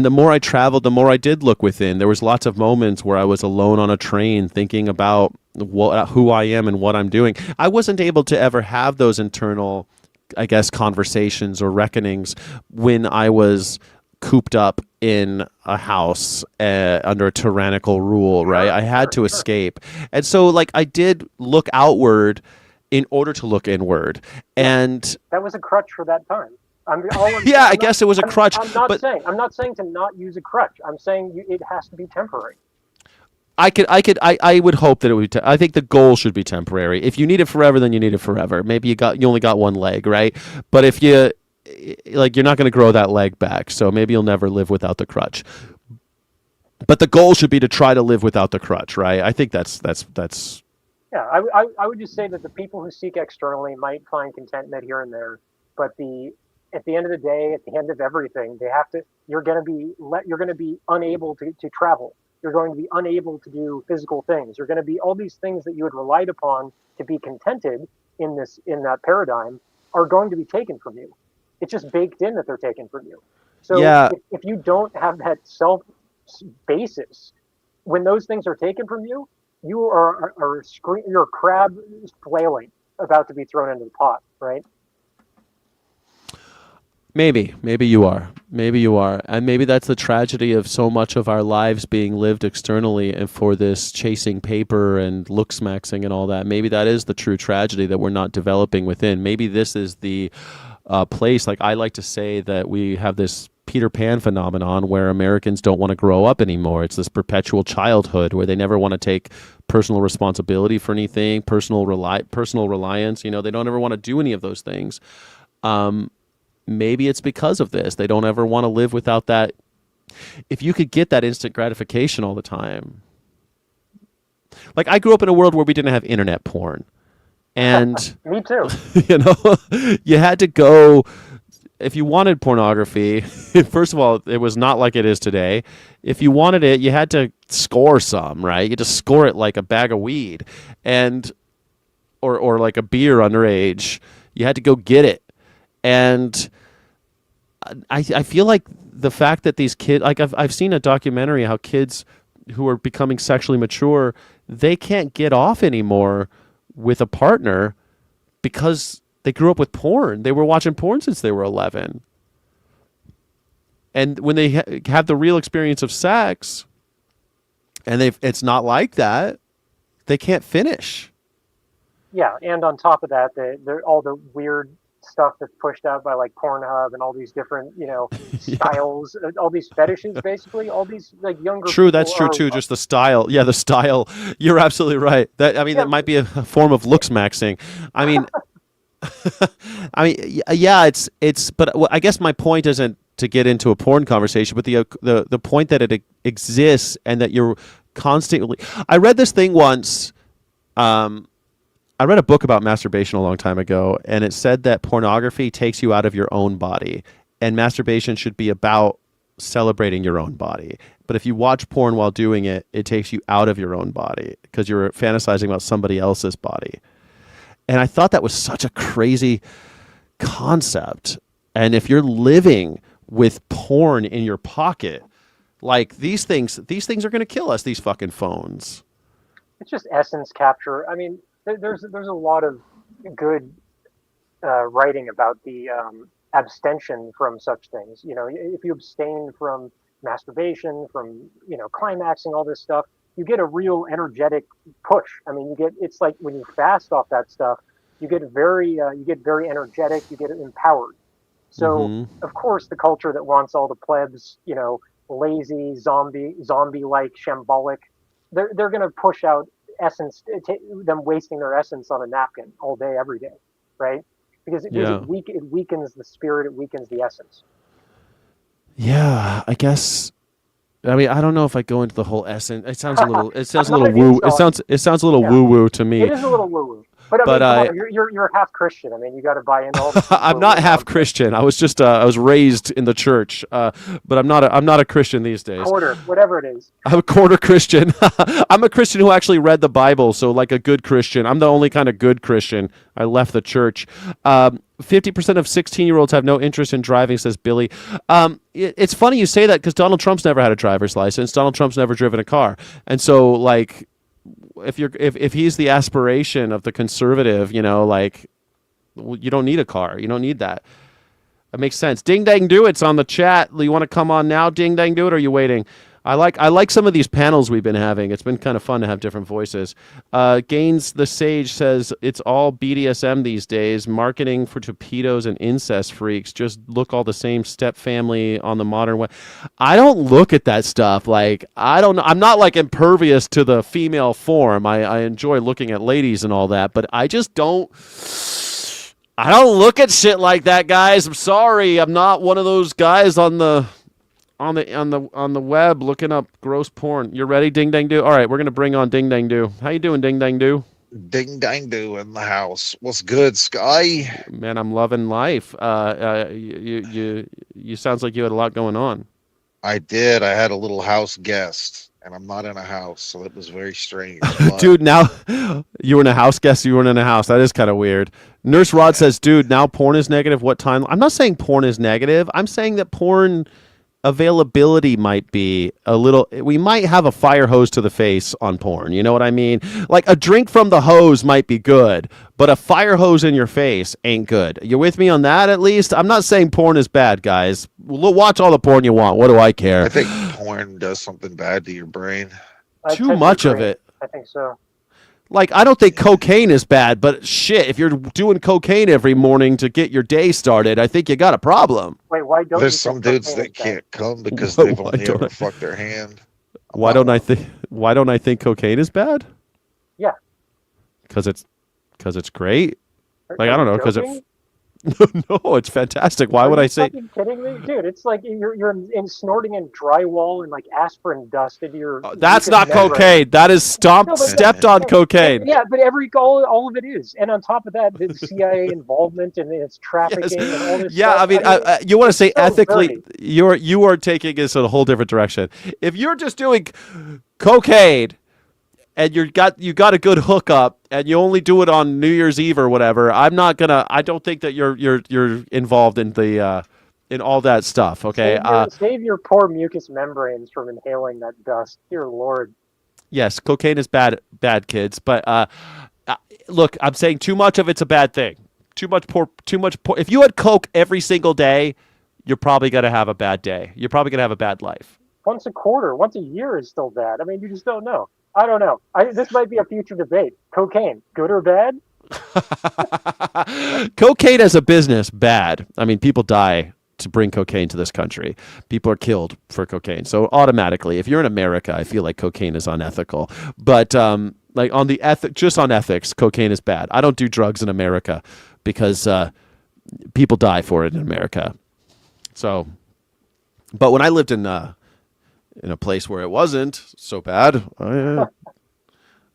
the more I traveled, the more I did look within. There was lots of moments where I was alone on a train thinking about who I am and what I'm doing. I wasn't able to ever have those internal, I guess, conversations or reckonings when I was cooped up in a house under a tyrannical rule, right? I had to escape. And so, like, I did look outward in order to look inward. And that was a crutch for that time. yeah, I guess it was a crutch. I'm not saying to not use a crutch. I'm saying it has to be temporary. I would hope that it would. I think the goal should be temporary. If you need it forever, then you need it forever. Maybe you only got one leg, right? But if you're not going to grow that leg back, so maybe you'll never live without the crutch. But the goal should be to try to live without the crutch, right? I think that's. Yeah, I would just say that the people who seek externally might find contentment here and there, but at the end of the day, at the end of everything, you're going to be unable to travel. You're going to be unable to do physical things. You're going to be all these things that you had relied upon to be contented in that paradigm are going to be taken from you. It's just baked in that they're taken from you. So Yeah. if you don't have that self basis, when those things are taken from you, you're a crab flailing about to be thrown into the pot, right? Maybe you are. And maybe that's the tragedy of so much of our lives being lived externally, and for this chasing paper and Looksmaxxing and all that. Maybe that is the true tragedy, that we're not developing within. Maybe this is the place, like I like to say, that we have this Peter Pan phenomenon where Americans don't want to grow up anymore. It's this perpetual childhood where they never want to take personal responsibility for anything, personal reliance. They don't ever want to do any of those things. Maybe it's because of this. They don't ever want to live without that. If you could get that instant gratification all the time. Like, I grew up in a world where we didn't have internet porn. And, Me too. You had to go, if you wanted pornography, first of all, it was not like it is today. If you wanted it, you had to score some, right? You had to score it like a bag of weed or like a beer underage. You had to go get it. And I feel like the fact that these kids, like I've seen a documentary how kids who are becoming sexually mature, they can't get off anymore with a partner because they grew up with porn. They were watching porn since they were 11. And when they have the real experience of sex, and it's not like that, they can't finish. Yeah, and on top of that, all the weird stuff that's pushed out by like Pornhub and all these different, styles, all these fetishes, basically, all these like younger. True, that's people true too. Just the style. Yeah, the style. You're absolutely right. That might be a form of Looksmaxxing. I mean, yeah, it's. But I guess my point isn't to get into a porn conversation, but the point that it exists and that you're constantly. I read this thing once. I read a book about masturbation a long time ago, and it said that pornography takes you out of your own body, and masturbation should be about celebrating your own body. But if you watch porn while doing it, it takes you out of your own body because you're fantasizing about somebody else's body. And I thought that was such a crazy concept. And if you're living with porn in your pocket, like these things are going to kill us, these fucking phones. It's just essence capture. I mean, there's a lot of good writing about the abstention from such things. You know, if you abstain from masturbation, from, you know, climaxing, all this stuff, you get a real energetic push. I mean, it's like when you fast off that stuff, you get very energetic, you get empowered. So of course the culture that wants all the plebs, you know, lazy, zombie-like, shambolic, they're going to push out essence, them wasting their essence on a napkin all day, every day, right? Because it weakens the spirit, it weakens the essence. Yeah, I guess. I mean, I don't know if I go into the whole essence. It sounds a little. It sounds a little woo. It sounds a little woo woo to me. It is a little woo woo. But I mean, you're half Christian. I mean, you got to buy into all this. I'm not half Christian. I was just I was raised in the church, but I'm not a Christian these days. Quarter, whatever it is. I'm a quarter Christian. I'm a Christian who actually read the Bible, so like a good Christian. I'm the only kind of good Christian. I left the church. 50% of 16-year-olds have no interest in driving, says Billy. It's funny you say that because Donald Trump's never had a driver's license. Donald Trump's never driven a car, and so like. If he's the aspiration of the conservative, you know, like you don't need a car. You don't need that. That makes sense. Ding Dang Do It's on the chat. You want to come on now? Ding Dang Do It. Or are you waiting? I like some of these panels we've been having. It's been kind of fun to have different voices. Gaines the Sage says it's all BDSM these days. Marketing for torpedoes and incest freaks. Just look all the same. Step family on the modern way. I don't look at that stuff. Like I don't know. I'm not like impervious to the female form. I enjoy looking at ladies and all that, but I just don't. I don't look at shit like that, guys. I'm sorry. I'm not one of those guys on the web looking up gross porn. You ready, Ding Dang Do? All right, we're gonna bring on Ding Dang Do. How you doing, Ding Dang Do? Ding Dang Do in the house. What's good, Sky? Man, I'm loving life. You sounds like you had a lot going on. I did. I had a little house guest, and I'm not in a house, so it was very strange. Dude, now you were in a house guest. You weren't in a house. That is kind of weird. Nurse Rod says, "Dude, now porn is negative. What time?" I'm not saying porn is negative. I'm saying that porn availability might be a little. We might have a fire hose to the face on porn. You know what I mean? Like a drink from the hose might be good, but a fire hose in your face ain't good. You with me on that? At least I'm not saying porn is bad, guys. Watch all the porn you want. What do I care? I think porn does something bad to your brain. Too much of it. I think so. Like, I don't think cocaine is bad, but shit, if you're doing cocaine every morning to get your day started, I think you got a problem. Wait, why don't There's you some think dudes cocaine that is bad? can't come because they've only ever fucked their hand. Why don't I think cocaine is bad? Yeah. Because it's great. Like, I don't know, because joking? no, it's fantastic. Why would I say? Are you fucking kidding me, dude? It's like you're in snorting in drywall and like aspirin dust into your. That's not membrane. cocaine. That is stepped on cocaine. Yeah, but all of it is, and on top of that, the CIA involvement and its trafficking and all this. Yeah, stuff. I mean, you want to say so ethically, dirty. you are taking this in a whole different direction. If you're just doing cocaine and you got a good hookup and you only do it on New Year's Eve or whatever, I don't think that you're involved in the in all that stuff. Okay. Save your poor mucous membranes from inhaling that dust. Dear Lord. Yes, cocaine is bad, kids. But look, I'm saying too much of it's a bad thing. Too much. If you had coke every single day, you're probably gonna have a bad day. You're probably gonna have a bad life. Once a quarter, once a year is still bad. I mean, you just don't know. I don't know. This might be a future debate. Cocaine, good or bad? Cocaine as a business, bad. I mean, people die to bring cocaine to this country. People are killed for cocaine. So automatically, if you're in America, I feel like cocaine is unethical. But like on the just on ethics, cocaine is bad. I don't do drugs in America because people die for it in America. So But when I lived in a place where it wasn't so bad, it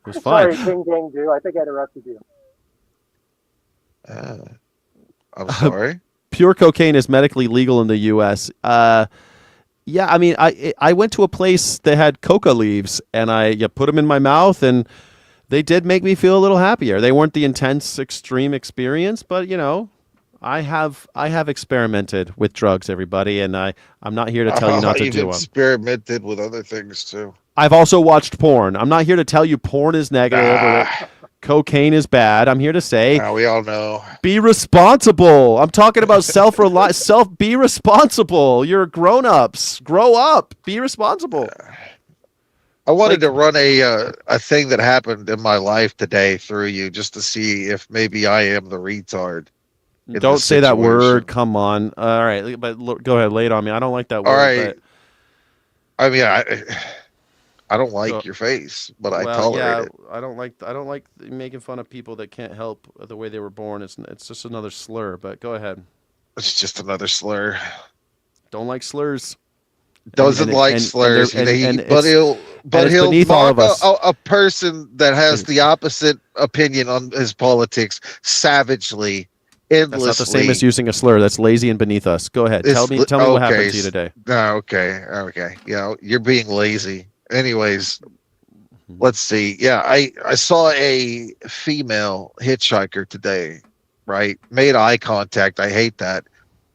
was fine. Sorry, King Gang Do. I think I interrupted you. I'm sorry. Pure cocaine is medically legal in the U.S. Yeah, I mean, I went to a place that had coca leaves, and I put them in my mouth, and they did make me feel a little happier. They weren't the intense, extreme experience, but I have experimented with drugs, everybody, and I'm not here to tell you not to You've do them. experimented with other things too. I've also watched porn. I'm not here to tell you porn is negative or that cocaine is bad. I'm here to say, we all know. be responsible. I'm talking about self-reliance. Be responsible. You're grown-ups. Grow up. Be responsible. I wanted to run a thing that happened in my life today through you, just to see if maybe I am the retard. Don't say that word. Come on. All right, but go ahead. Lay it on me. I don't like that word. All right. But... I mean, I don't like your face, but I tolerate it. I don't like making fun of people that can't help the way they were born. It's just another slur. But go ahead. It's just another slur. Don't like slurs. Doesn't like slurs. But he'll mock a person that has the opposite opinion on his politics savagely, endlessly. That's not the same as using a slur. That's lazy and beneath us. Go ahead. Tell me what happened to you today. Okay. You're being lazy. Anyways, let's see. Yeah, I saw a female hitchhiker today, right? Made eye contact. I hate that.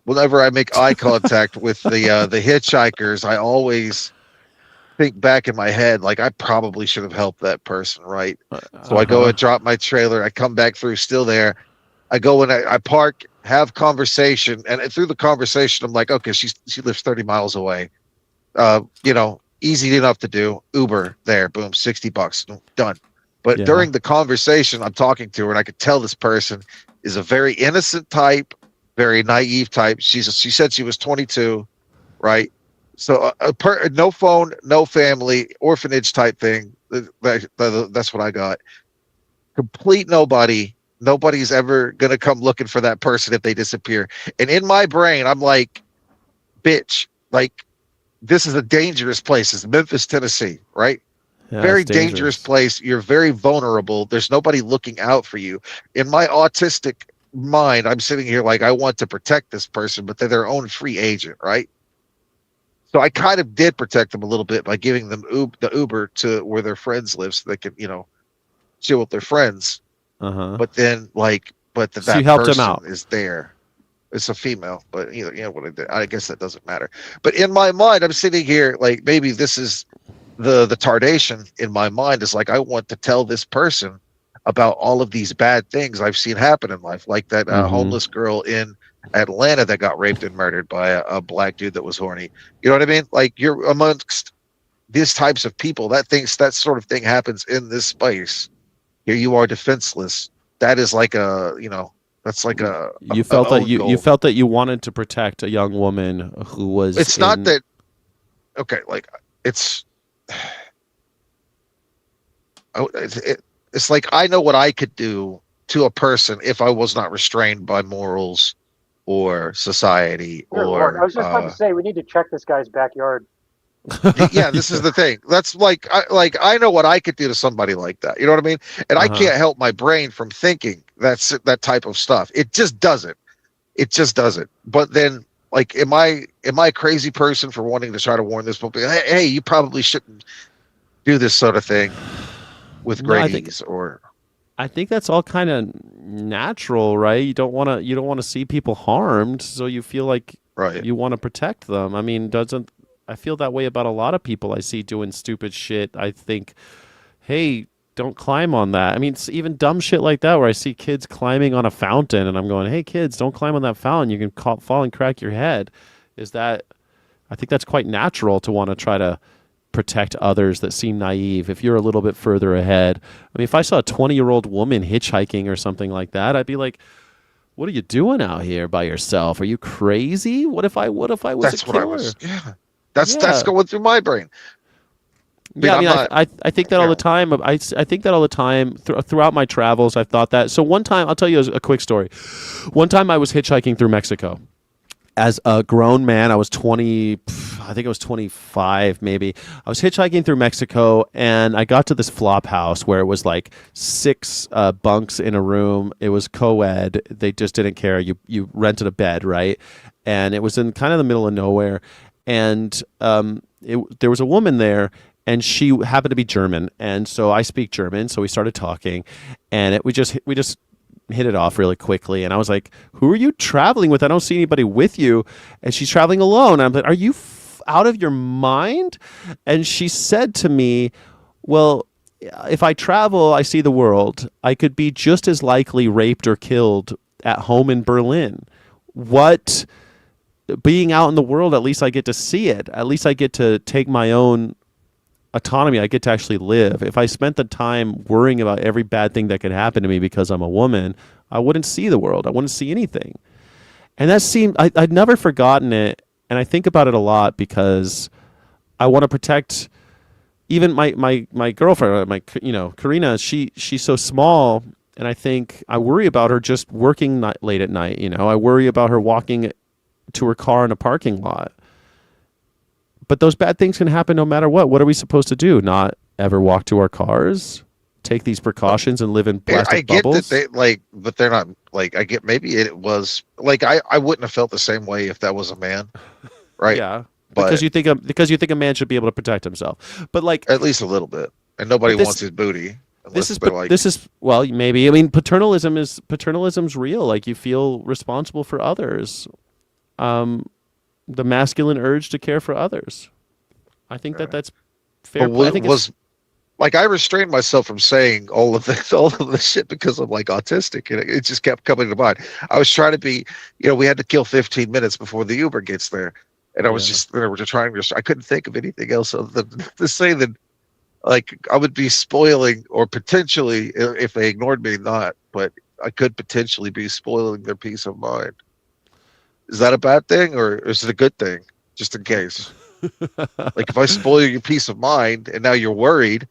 Whenever I make eye contact with the hitchhikers, I always think back in my head, like, I probably should have helped that person, right? So I go and drop my trailer. I come back through, still there. I go and I park, have conversation, and through the conversation, I'm like, okay, she lives 30 miles away. Easy enough to do. Uber there, boom, $60, done. But during the conversation, I'm talking to her, and I could tell this person is a very innocent type, very naive type. She said she was 22, right? So no phone, no family, orphanage type thing. That's what I got. Complete nobody. Nobody's ever gonna come looking for that person if they disappear. And in my brain, I'm like, bitch, like, this is a dangerous place. It's Memphis, Tennessee, right? Yeah, very dangerous place. You're very vulnerable. There's nobody looking out for you. In my autistic mind, I'm sitting here like, I want to protect this person, but they're their own free agent, right? So I kind of did protect them a little bit by giving them the Uber to where their friends live, so they could, chill with their friends. But then, that person is there. It's a female, but what I did. I guess that doesn't matter. But in my mind, I'm sitting here like, maybe this is the tardation in my mind is like, I want to tell this person about all of these bad things I've seen happen in life, like that homeless girl in Atlanta that got raped and murdered by a black dude that was horny. You know what I mean? Like, you're amongst these types of people that sort of thing happens in this space. Here you are defenseless. That is like that's like you felt that you wanted to protect a young woman who was. It's not that. Okay, like it's like, I know what I could do to a person if I was not restrained by morals or society. I was just about to say, we need to check this guy's backyard. Yeah, this is the thing. That's like I know what I could do to somebody like that. You know what I mean? And I can't help my brain from thinking that type of stuff. It just doesn't. But then, like, am I a crazy person for wanting to try to warn this people? Hey, you probably shouldn't do this sort of thing with great ease. Or I think that's all kind of natural, right? You don't want to see people harmed, so you feel like you want to protect them. I mean, I feel that way about a lot of people I see doing stupid shit. I think, hey, don't climb on that. I mean, it's even dumb shit like that where I see kids climbing on a fountain and I'm going, hey, kids, don't climb on that fountain. You can fall and crack your head. I think that's quite natural to want to try to protect others that seem naive if you're a little bit further ahead. I mean, if I saw a 20-year-old woman hitchhiking or something like that, I'd be like, what are you doing out here by yourself? Are you crazy? What if I was a killer? That's going through my brain. I think that all the time. I think that all the time throughout my travels. I've thought that. So one time, I'll tell you a quick story. One time I was hitchhiking through Mexico, as a grown man. I was 20, I think I was 25 maybe. I was hitchhiking through Mexico, and I got to this flop house where it was like 6 bunks in a room. It was co-ed. They just didn't care. You rented a bed, right? And it was in kind of the middle of nowhere. And there was a woman there, and she happened to be German. And so I speak German, so we started talking, and we just hit it off really quickly. And I was like, who are you traveling with? I don't see anybody with you. And she's traveling alone. I'm like, are you out of your mind? And she said to me, well, if I travel, I see the world. I could be just as likely raped or killed at home in Berlin. What? Being out in the world, at least I get to see it. At least I get to take my own autonomy. I get to actually live. If I spent the time worrying about every bad thing that could happen to me because I'm a woman, I wouldn't see the world. I wouldn't see anything. And that seemed, I'd never forgotten it. And I think about it a lot because I want to protect even my girlfriend, Karina, she's so small. And I think I worry about her just working late at night. I worry about her walking to her car in a parking lot. But those bad things can happen no matter what. What are we supposed to do? Not ever walk to our cars? Take these precautions and live in plastic bubbles? I get that but they're not I get maybe it was I wouldn't have felt the same way if that was a man, right? Yeah, because you think a man should be able to protect himself, but at least a little bit, and nobody wants his booty. This is well, maybe. I mean, paternalism's real. Like, you feel responsible for others. The masculine urge to care for others. I think that's fair. I restrained myself from saying all of this shit because I'm autistic, and it just kept coming to mind. I was trying to be, we had to kill 15 minutes before the Uber gets there, and I was I couldn't think of anything else other than to say that, I would be spoiling, or potentially, if they ignored me, not, but I could potentially be spoiling their peace of mind. Is that a bad thing, or is it a good thing? Just in case. If I spoil your peace of mind and now you're worried,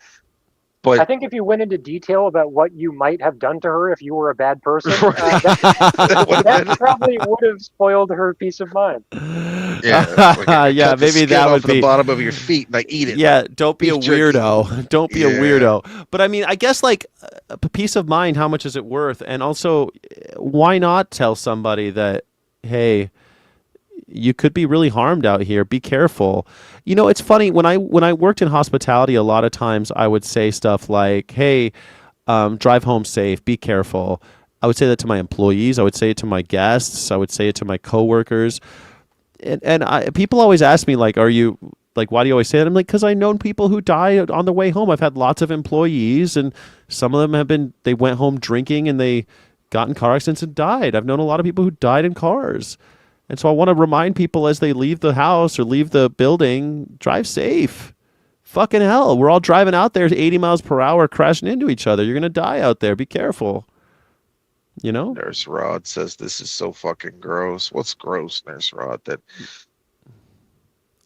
but I think if you went into detail about what you might have done to her if you were a bad person, that probably would have spoiled her peace of mind. Yeah, yeah, maybe that would be the bottom of your feet and I eat it. Yeah, don't be a weirdo. Don't be a weirdo. But I mean, I guess a peace of mind, how much is it worth? And also, why not tell somebody that, hey, you could be really harmed out here. Be careful. It's funny, when I worked in hospitality, a lot of times I would say stuff like, hey, drive home safe, be careful. I would say that to my employees. I would say it to my guests. I would say it to my coworkers. And people always ask me, are you, why do you always say that? I'm like, because I've known people who die on the way home. I've had lots of employees, and some of them they went home drinking and they got in car accidents and died. I've known a lot of people who died in cars. And so I want to remind people as they leave the house or leave the building, drive safe. Fucking hell. We're all driving out there 80 miles per hour crashing into each other. You're going to die out there. Be careful. Nurse Rod says this is so fucking gross. What's gross, Nurse Rod? That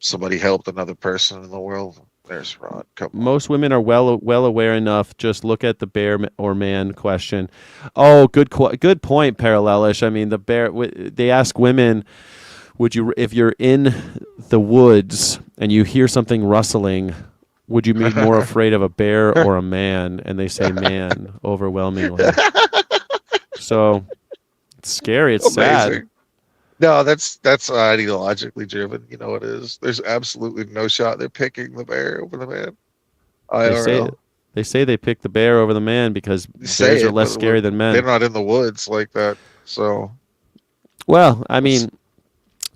somebody helped another person in the world? Nurse Rod, come on. Most women are well aware enough. Just look at the bear or man question. Oh, good point, Parallelish. I mean, they ask women, would you, if you're in the woods and you hear something rustling, would you be more afraid of a bear or a man? And they say man overwhelmingly. So it's scary. It's amazing. Sad. No, that's ideologically driven. It is. There's absolutely no shot they're picking the bear over the man. They say they pick the bear over the man because bears are less scary than men. They're not in the woods like that. So, well, I mean,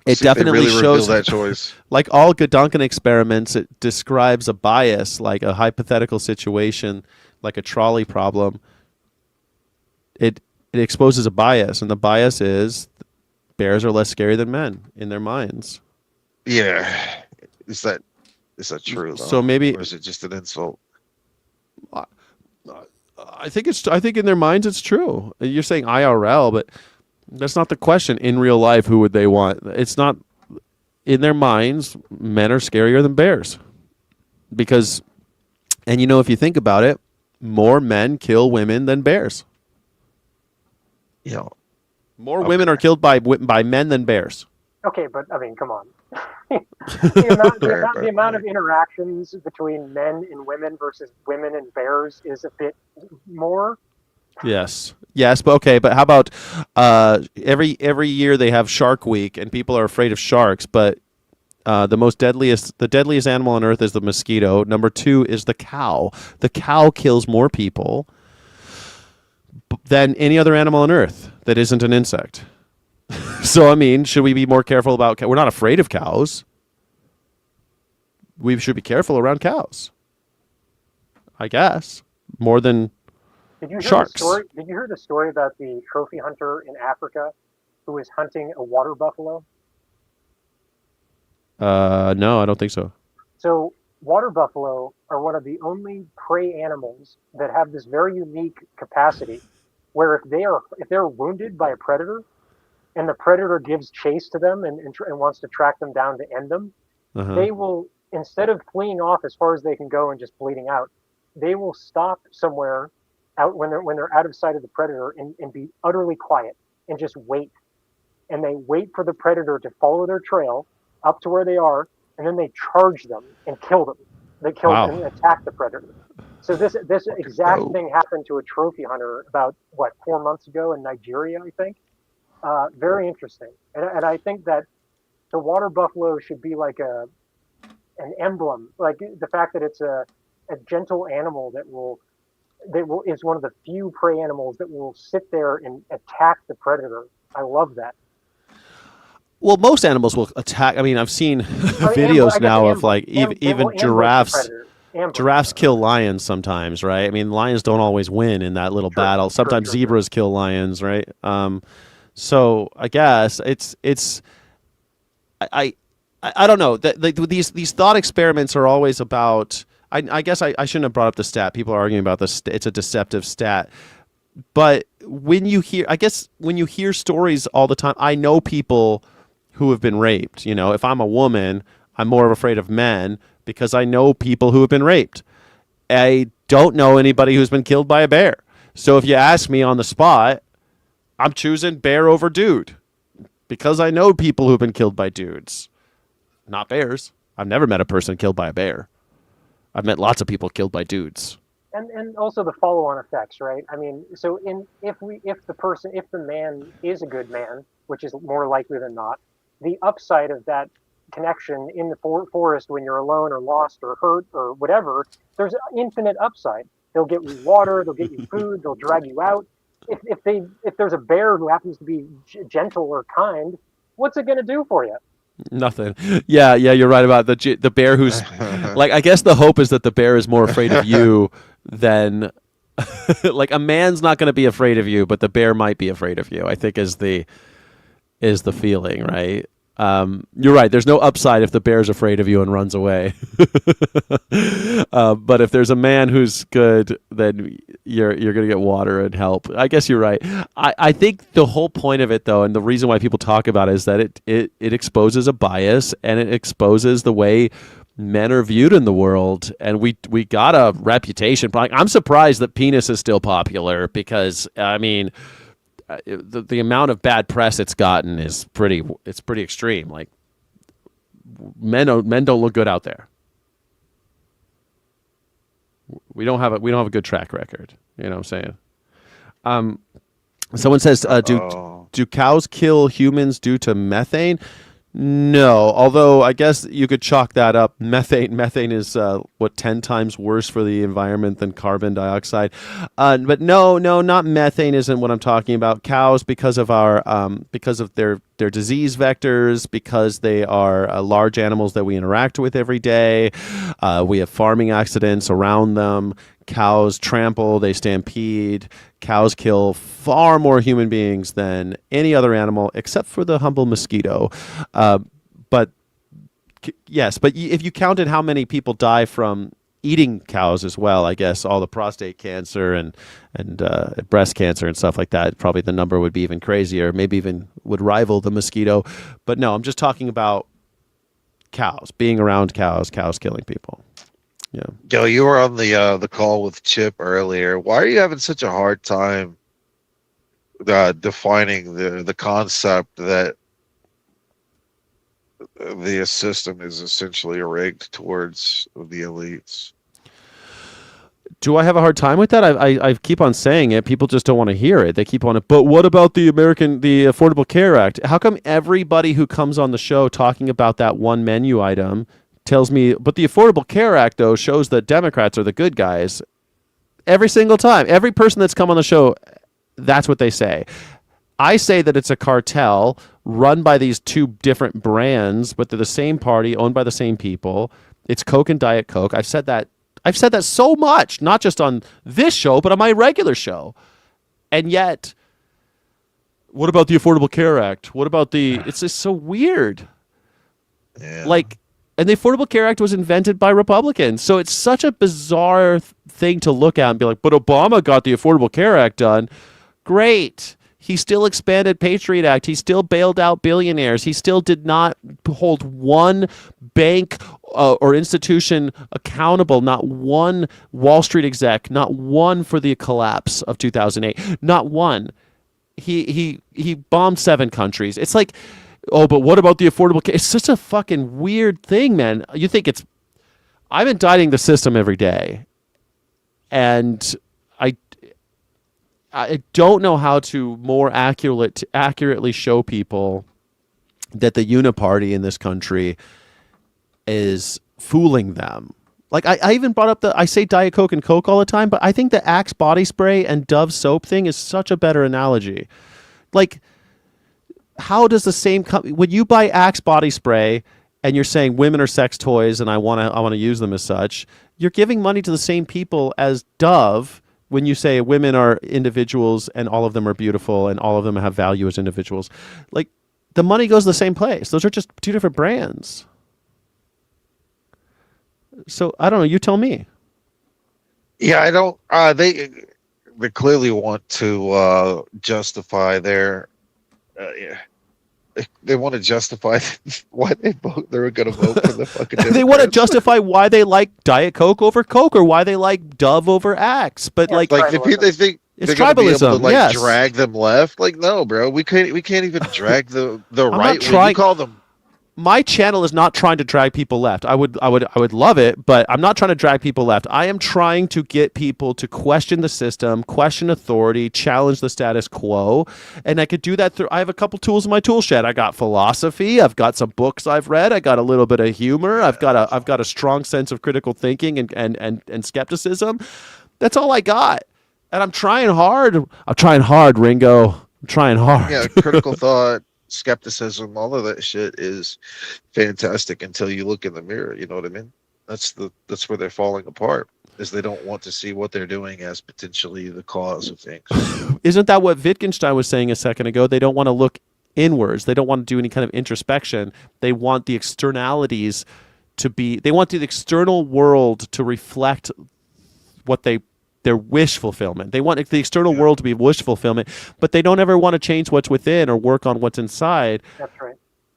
it definitely really shows that choice. Like all Goduncan experiments, it describes a bias, like a hypothetical situation, like a trolley problem. It exposes a bias, and the bias is bears are less scary than men in their minds. Yeah, is that true? Though? So maybe, or is it just an insult? I think in their minds it's true. You're saying IRL, but that's not the question. In real life, who would they want? It's not in their minds. Men are scarier than bears because, and if you think about it, more men kill women than bears. More women are killed by men than bears. Okay, but I mean, come on. Fair, The fair, amount fair. of interactions between men and women versus women and bears is a bit more. Yes. Yes, but okay, but how about every year they have Shark Week and people are afraid of sharks, but the deadliest animal on earth is the mosquito. Number 2 is the cow. The cow kills more people than any other animal on earth that isn't an insect. So I mean, should we be more careful about we're not afraid of cows. We should be careful around cows. I guess more than Did you hear the sharks. story? Did you hear the story about the trophy hunter in Africa who was hunting a water buffalo? No, I don't think so. So water buffalo are one of the only prey animals that have this very unique capacity where if they're wounded by a predator and the predator gives chase to them and wants to track them down to end them, Uh-huh. they will, instead of fleeing off as far as they can go and just bleeding out, they will stop somewhere out when they're out of sight of the predator and be utterly quiet and just wait. And they wait for the predator to follow their trail up to where they are, and then they charge them and kill them. They kill Wow. and attack the predator. So this exact dope. thing happened to a trophy hunter about 4 months ago in Nigeria, I think. Very interesting, and I think that the water buffalo should be like an emblem, like the fact that it's a gentle animal that is one of the few prey animals that will sit there and attack the predator. I love that. Well, most animals will attack. I mean, I've seen I videos guess now of ambush. like It even will ambush the giraffes. predator. Ambush. Giraffes kill lions sometimes, right? I mean, lions don't always win in that little Sure, battle. Sometimes sure. zebras kill lions, right? So I guess I I don't know. These thought experiments are always about. I guess I shouldn't have brought up the stat. People are arguing about this. It's a deceptive stat. But when you hear stories all the time, I know people who have been raped. You know, if I'm a woman, I'm more afraid of men because I know people who have been raped. I don't know anybody who's been killed by a bear. So if you ask me on the spot, I'm choosing bear over dude because I know people who've been killed by dudes, not bears. I've never met a person killed by a bear. I've met lots of people killed by dudes. And also the follow-on effects, right? I mean, so if the man is a good man, which is more likely than not, the upside of that connection in the forest when you're alone or lost or hurt or whatever, there's infinite upside. They'll get you water, they'll get you food, they'll drag you out. If there's a bear who happens to be gentle or kind, what's it going to do for you? Nothing. Yeah, you're right about the bear who's like. I guess the hope is that the bear is more afraid of you than like a man's not going to be afraid of you, but the bear might be afraid of you. I think is the feeling, right? You're right. There's no upside if the bear's afraid of you and runs away. But if there's a man who's good, then you're going to get water and help. I guess you're right. I think the whole point of it, though, and the reason why people talk about it is that it exposes a bias and it exposes the way men are viewed in the world. And we got a reputation. I'm surprised that penis is still popular because, I mean, the amount of bad press it's gotten is pretty extreme. Like men don't look good out there. We don't have a good track record. You know what I'm saying? Someone says, do cows kill humans due to methane? No, although I guess you could chalk that up. Methane is 10 times worse for the environment than carbon dioxide. But no, not methane isn't what I'm talking about. Cows, because of their disease vectors, because they are large animals that we interact with every day. We have farming accidents around them. Cows trample, they stampede. Cows kill far more human beings than any other animal, except for the humble mosquito. But if you counted how many people die from eating cows as well, I guess all the prostate cancer and breast cancer and stuff like that, probably the number would be even crazier. Maybe even would rival the mosquito. But no, I'm just talking about cows, being around cows killing people. Yeah. Yo, you were on the call with Chip earlier. Why are you having such a hard time defining the concept that the system is essentially rigged towards the elites. Do I have a hard time with that? I keep on saying it. People just don't want to hear it. They keep on it. But what about the Affordable Care Act? How come everybody who comes on the show talking about that one menu item tells me, but the Affordable Care Act, though, shows that Democrats are the good guys? Every single time. Every person that's come on the show, that's what they say. I say that it's a cartel run by these two different brands, but they're the same party, owned by the same people. It's Coke and Diet Coke. I've said that so much, not just on this show, but on my regular show. And yet, what about the Affordable Care Act? What about it's just so weird. Yeah. Like, and the Affordable Care Act was invented by Republicans. So it's such a bizarre thing to look at and be like, but Obama got the Affordable Care Act done. Great. He still expanded Patriot Act. He still bailed out billionaires. He still did not hold one bank or institution accountable, not one Wall Street exec, not one for the collapse of 2008, not one. He bombed 7 countries. It's like, oh, but what about the Affordable Care? It's such a fucking weird thing, man. You think I'm indicting the system every day, and I don't know how to more accurately show people that the uni-party in this country is fooling them. Like I even brought up I say Diet Coke and Coke all the time, but I think the Axe body spray and Dove soap thing is such a better analogy. Like, how does the same when you buy Axe body spray and you're saying women are sex toys and I want to use them as such, you're giving money to the same people as Dove. When you say women are individuals and all of them are beautiful and all of them have value as individuals, like, the money goes to the same place. Those are just two different brands. So I don't know. You tell me. Yeah, I don't. They clearly want to justify their. They want to justify why they were going to vote for the fucking Democrats. They want to justify why they like Diet Coke over Coke or why they like Dove over Axe. But like they think it's they're going to be able to yes. drag them left. Like, no, bro, we can't even drag the right. You call them. My channel is not trying to drag people left. I would love it, but I'm not trying to drag people left. I am trying to get people to question the system, question authority, challenge the status quo, and I could do that through. I have a couple tools in my tool shed. I got philosophy. I've got some books I've read. I got a little bit of humor. I've got a strong sense of critical thinking and skepticism. That's all I got, and I'm trying hard. I'm trying hard, Ringo. I'm trying hard. Yeah, critical thought. Skepticism, all of that shit is fantastic until you look in the mirror. You know what I mean? That's where they're falling apart, is they don't want to see what they're doing as potentially the cause of things. Isn't that what Wittgenstein was saying a second ago? They don't want to look inwards. They don't want to do any kind of introspection. They want the externalities they want the external world to reflect what their wish fulfillment. They want the external world to be wish fulfillment, but they don't ever want to change what's within or work on what's inside. That's right.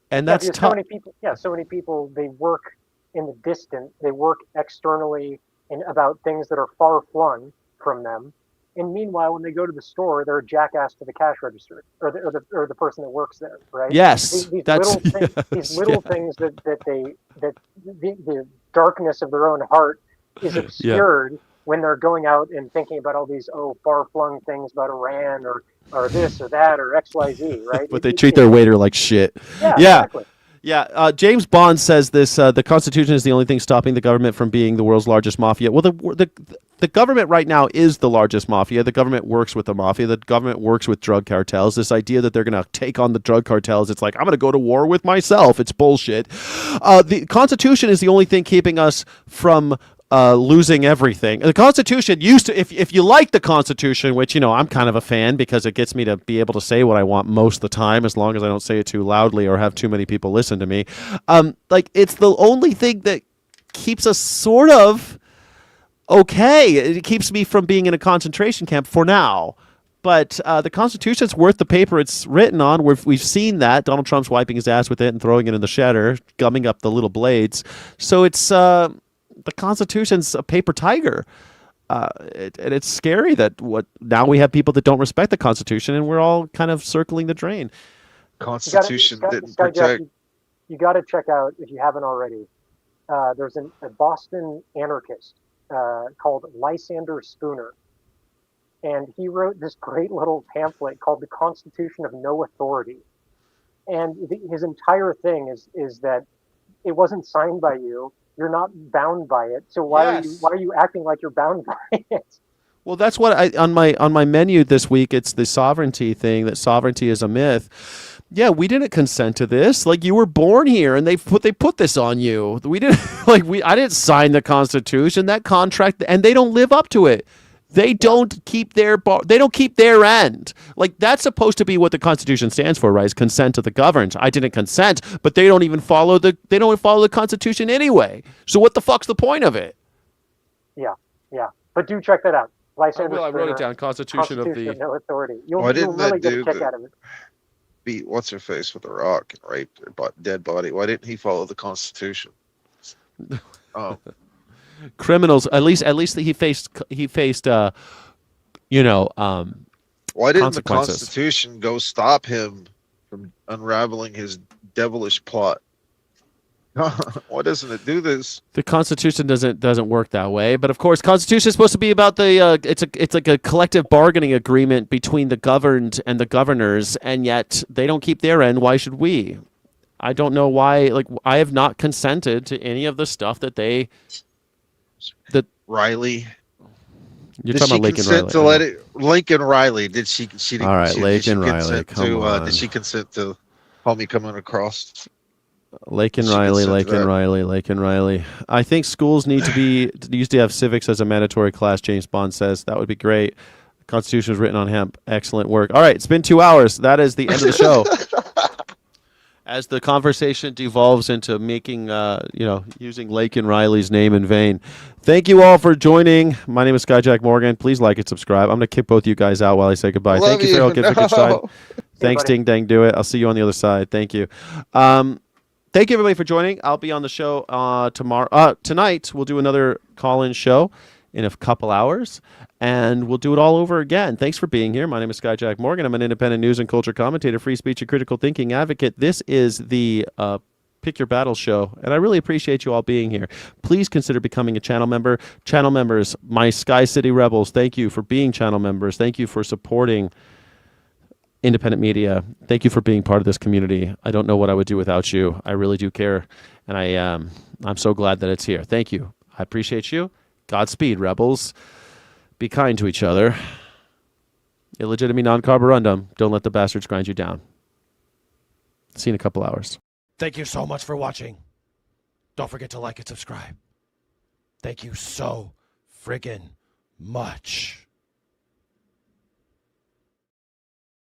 And that's tough. So many people, they work in the distant, they work externally about things that are far flung from them. And meanwhile, when they go to the store, they're a jackass to the cash register or the person that works there, right? Yes. These little things that the darkness of their own heart is obscured when they're going out and thinking about all these far-flung things about Iran or this or that or XYZ, right? But they treat their waiter like shit. Yeah. Exactly. Yeah. James Bond says this: the Constitution is the only thing stopping the government from being the world's largest mafia. Well, the government right now is the largest mafia. The government works with the mafia. The government works with drug cartels. This idea that they're going to take on the drug cartels, it's like, I'm going to go to war with myself. It's bullshit. The Constitution is the only thing keeping us from losing everything. The Constitution used to, if you like the Constitution, which, I'm kind of a fan because it gets me to be able to say what I want most of the time, as long as I don't say it too loudly or have too many people listen to me. It's the only thing that keeps us sort of okay. It keeps me from being in a concentration camp for now. But the Constitution's worth the paper it's written on. We've seen that. Donald Trump's wiping his ass with it and throwing it in the shedder, gumming up the little blades. So it's... the Constitution's a paper tiger, and it's scary that now we have people that don't respect the Constitution, and we're all kind of circling the drain. Constitution didn't protect. you got to check out, if you haven't already, there's a Boston anarchist called Lysander Spooner. And he wrote this great little pamphlet called The Constitution of No Authority. And his entire thing is that it wasn't signed by you. You're not bound by it. So why are you acting like you're bound by it? Well, that's what on my menu this week. It's the sovereignty thing. That sovereignty is a myth. Yeah, we didn't consent to this. Like, you were born here, and they put this on you. We didn't I didn't sign the Constitution. That contract, and they don't live up to it. They don't keep their end. Like, that's supposed to be what the Constitution stands for, right? Is consent to the governed. I didn't consent, but they don't even follow the Constitution anyway. So what the fuck's the point of it? Yeah. But do check that out. Lysander I wrote it down. Constitution of No Authority. You'll didn't really that get a dude kick out of it. beat what's her face with a rock and raped her dead body? Why didn't he follow the Constitution? Oh. Criminals. At least he faced Why didn't the Constitution go stop him from unraveling his devilish plot? Why doesn't it do this? The Constitution doesn't work that way. But of course, Constitution is supposed to be about the it's like a collective bargaining agreement between the governed and the governors, and yet they don't keep their end. Why should we? I don't know why. Like, I have not consented to any of the stuff that they. Riley. You're talking about Lincoln Riley. Did she? All right, Lincoln Riley. Come on. Did she consent to homie coming across? Lincoln Riley. I think schools need to have civics as a mandatory class. James Bond says that would be great. The Constitution was written on hemp. Excellent work. All right, it's been 2 hours. That is the end of the show. As the conversation devolves into making, using Lincoln Riley's name in vain. Thank you all for joining. My name is Skyjack Morgan. Please like and subscribe. I'm going to kick both you guys out while I say goodbye. Thank you, Farrell Giffickstein. Thanks, Ding Dang Do It. I'll see you on the other side. Thank you. Thank you, everybody, for joining. I'll be on the show tomorrow. Tonight, we'll do another call-in show in a couple hours, and we'll do it all over again. Thanks for being here. My name is Skyjack Morgan. I'm an independent news and culture commentator, free speech and critical thinking advocate. This is the Pick Your Battle show, and I really appreciate you all being here. Please consider becoming a channel member. Channel members, my Sky City Rebels, thank you for being channel members. Thank you for supporting independent media. Thank you for being part of this community. I don't know what I would do without you. I really do care, and I'm so glad that it's here. Thank you. I appreciate you. Godspeed, Rebels. Be kind to each other. Illegitimate non-carborundum. Don't let the bastards grind you down. See you in a couple hours. Thank you so much for watching. Don't forget to like and subscribe. Thank you so friggin' much.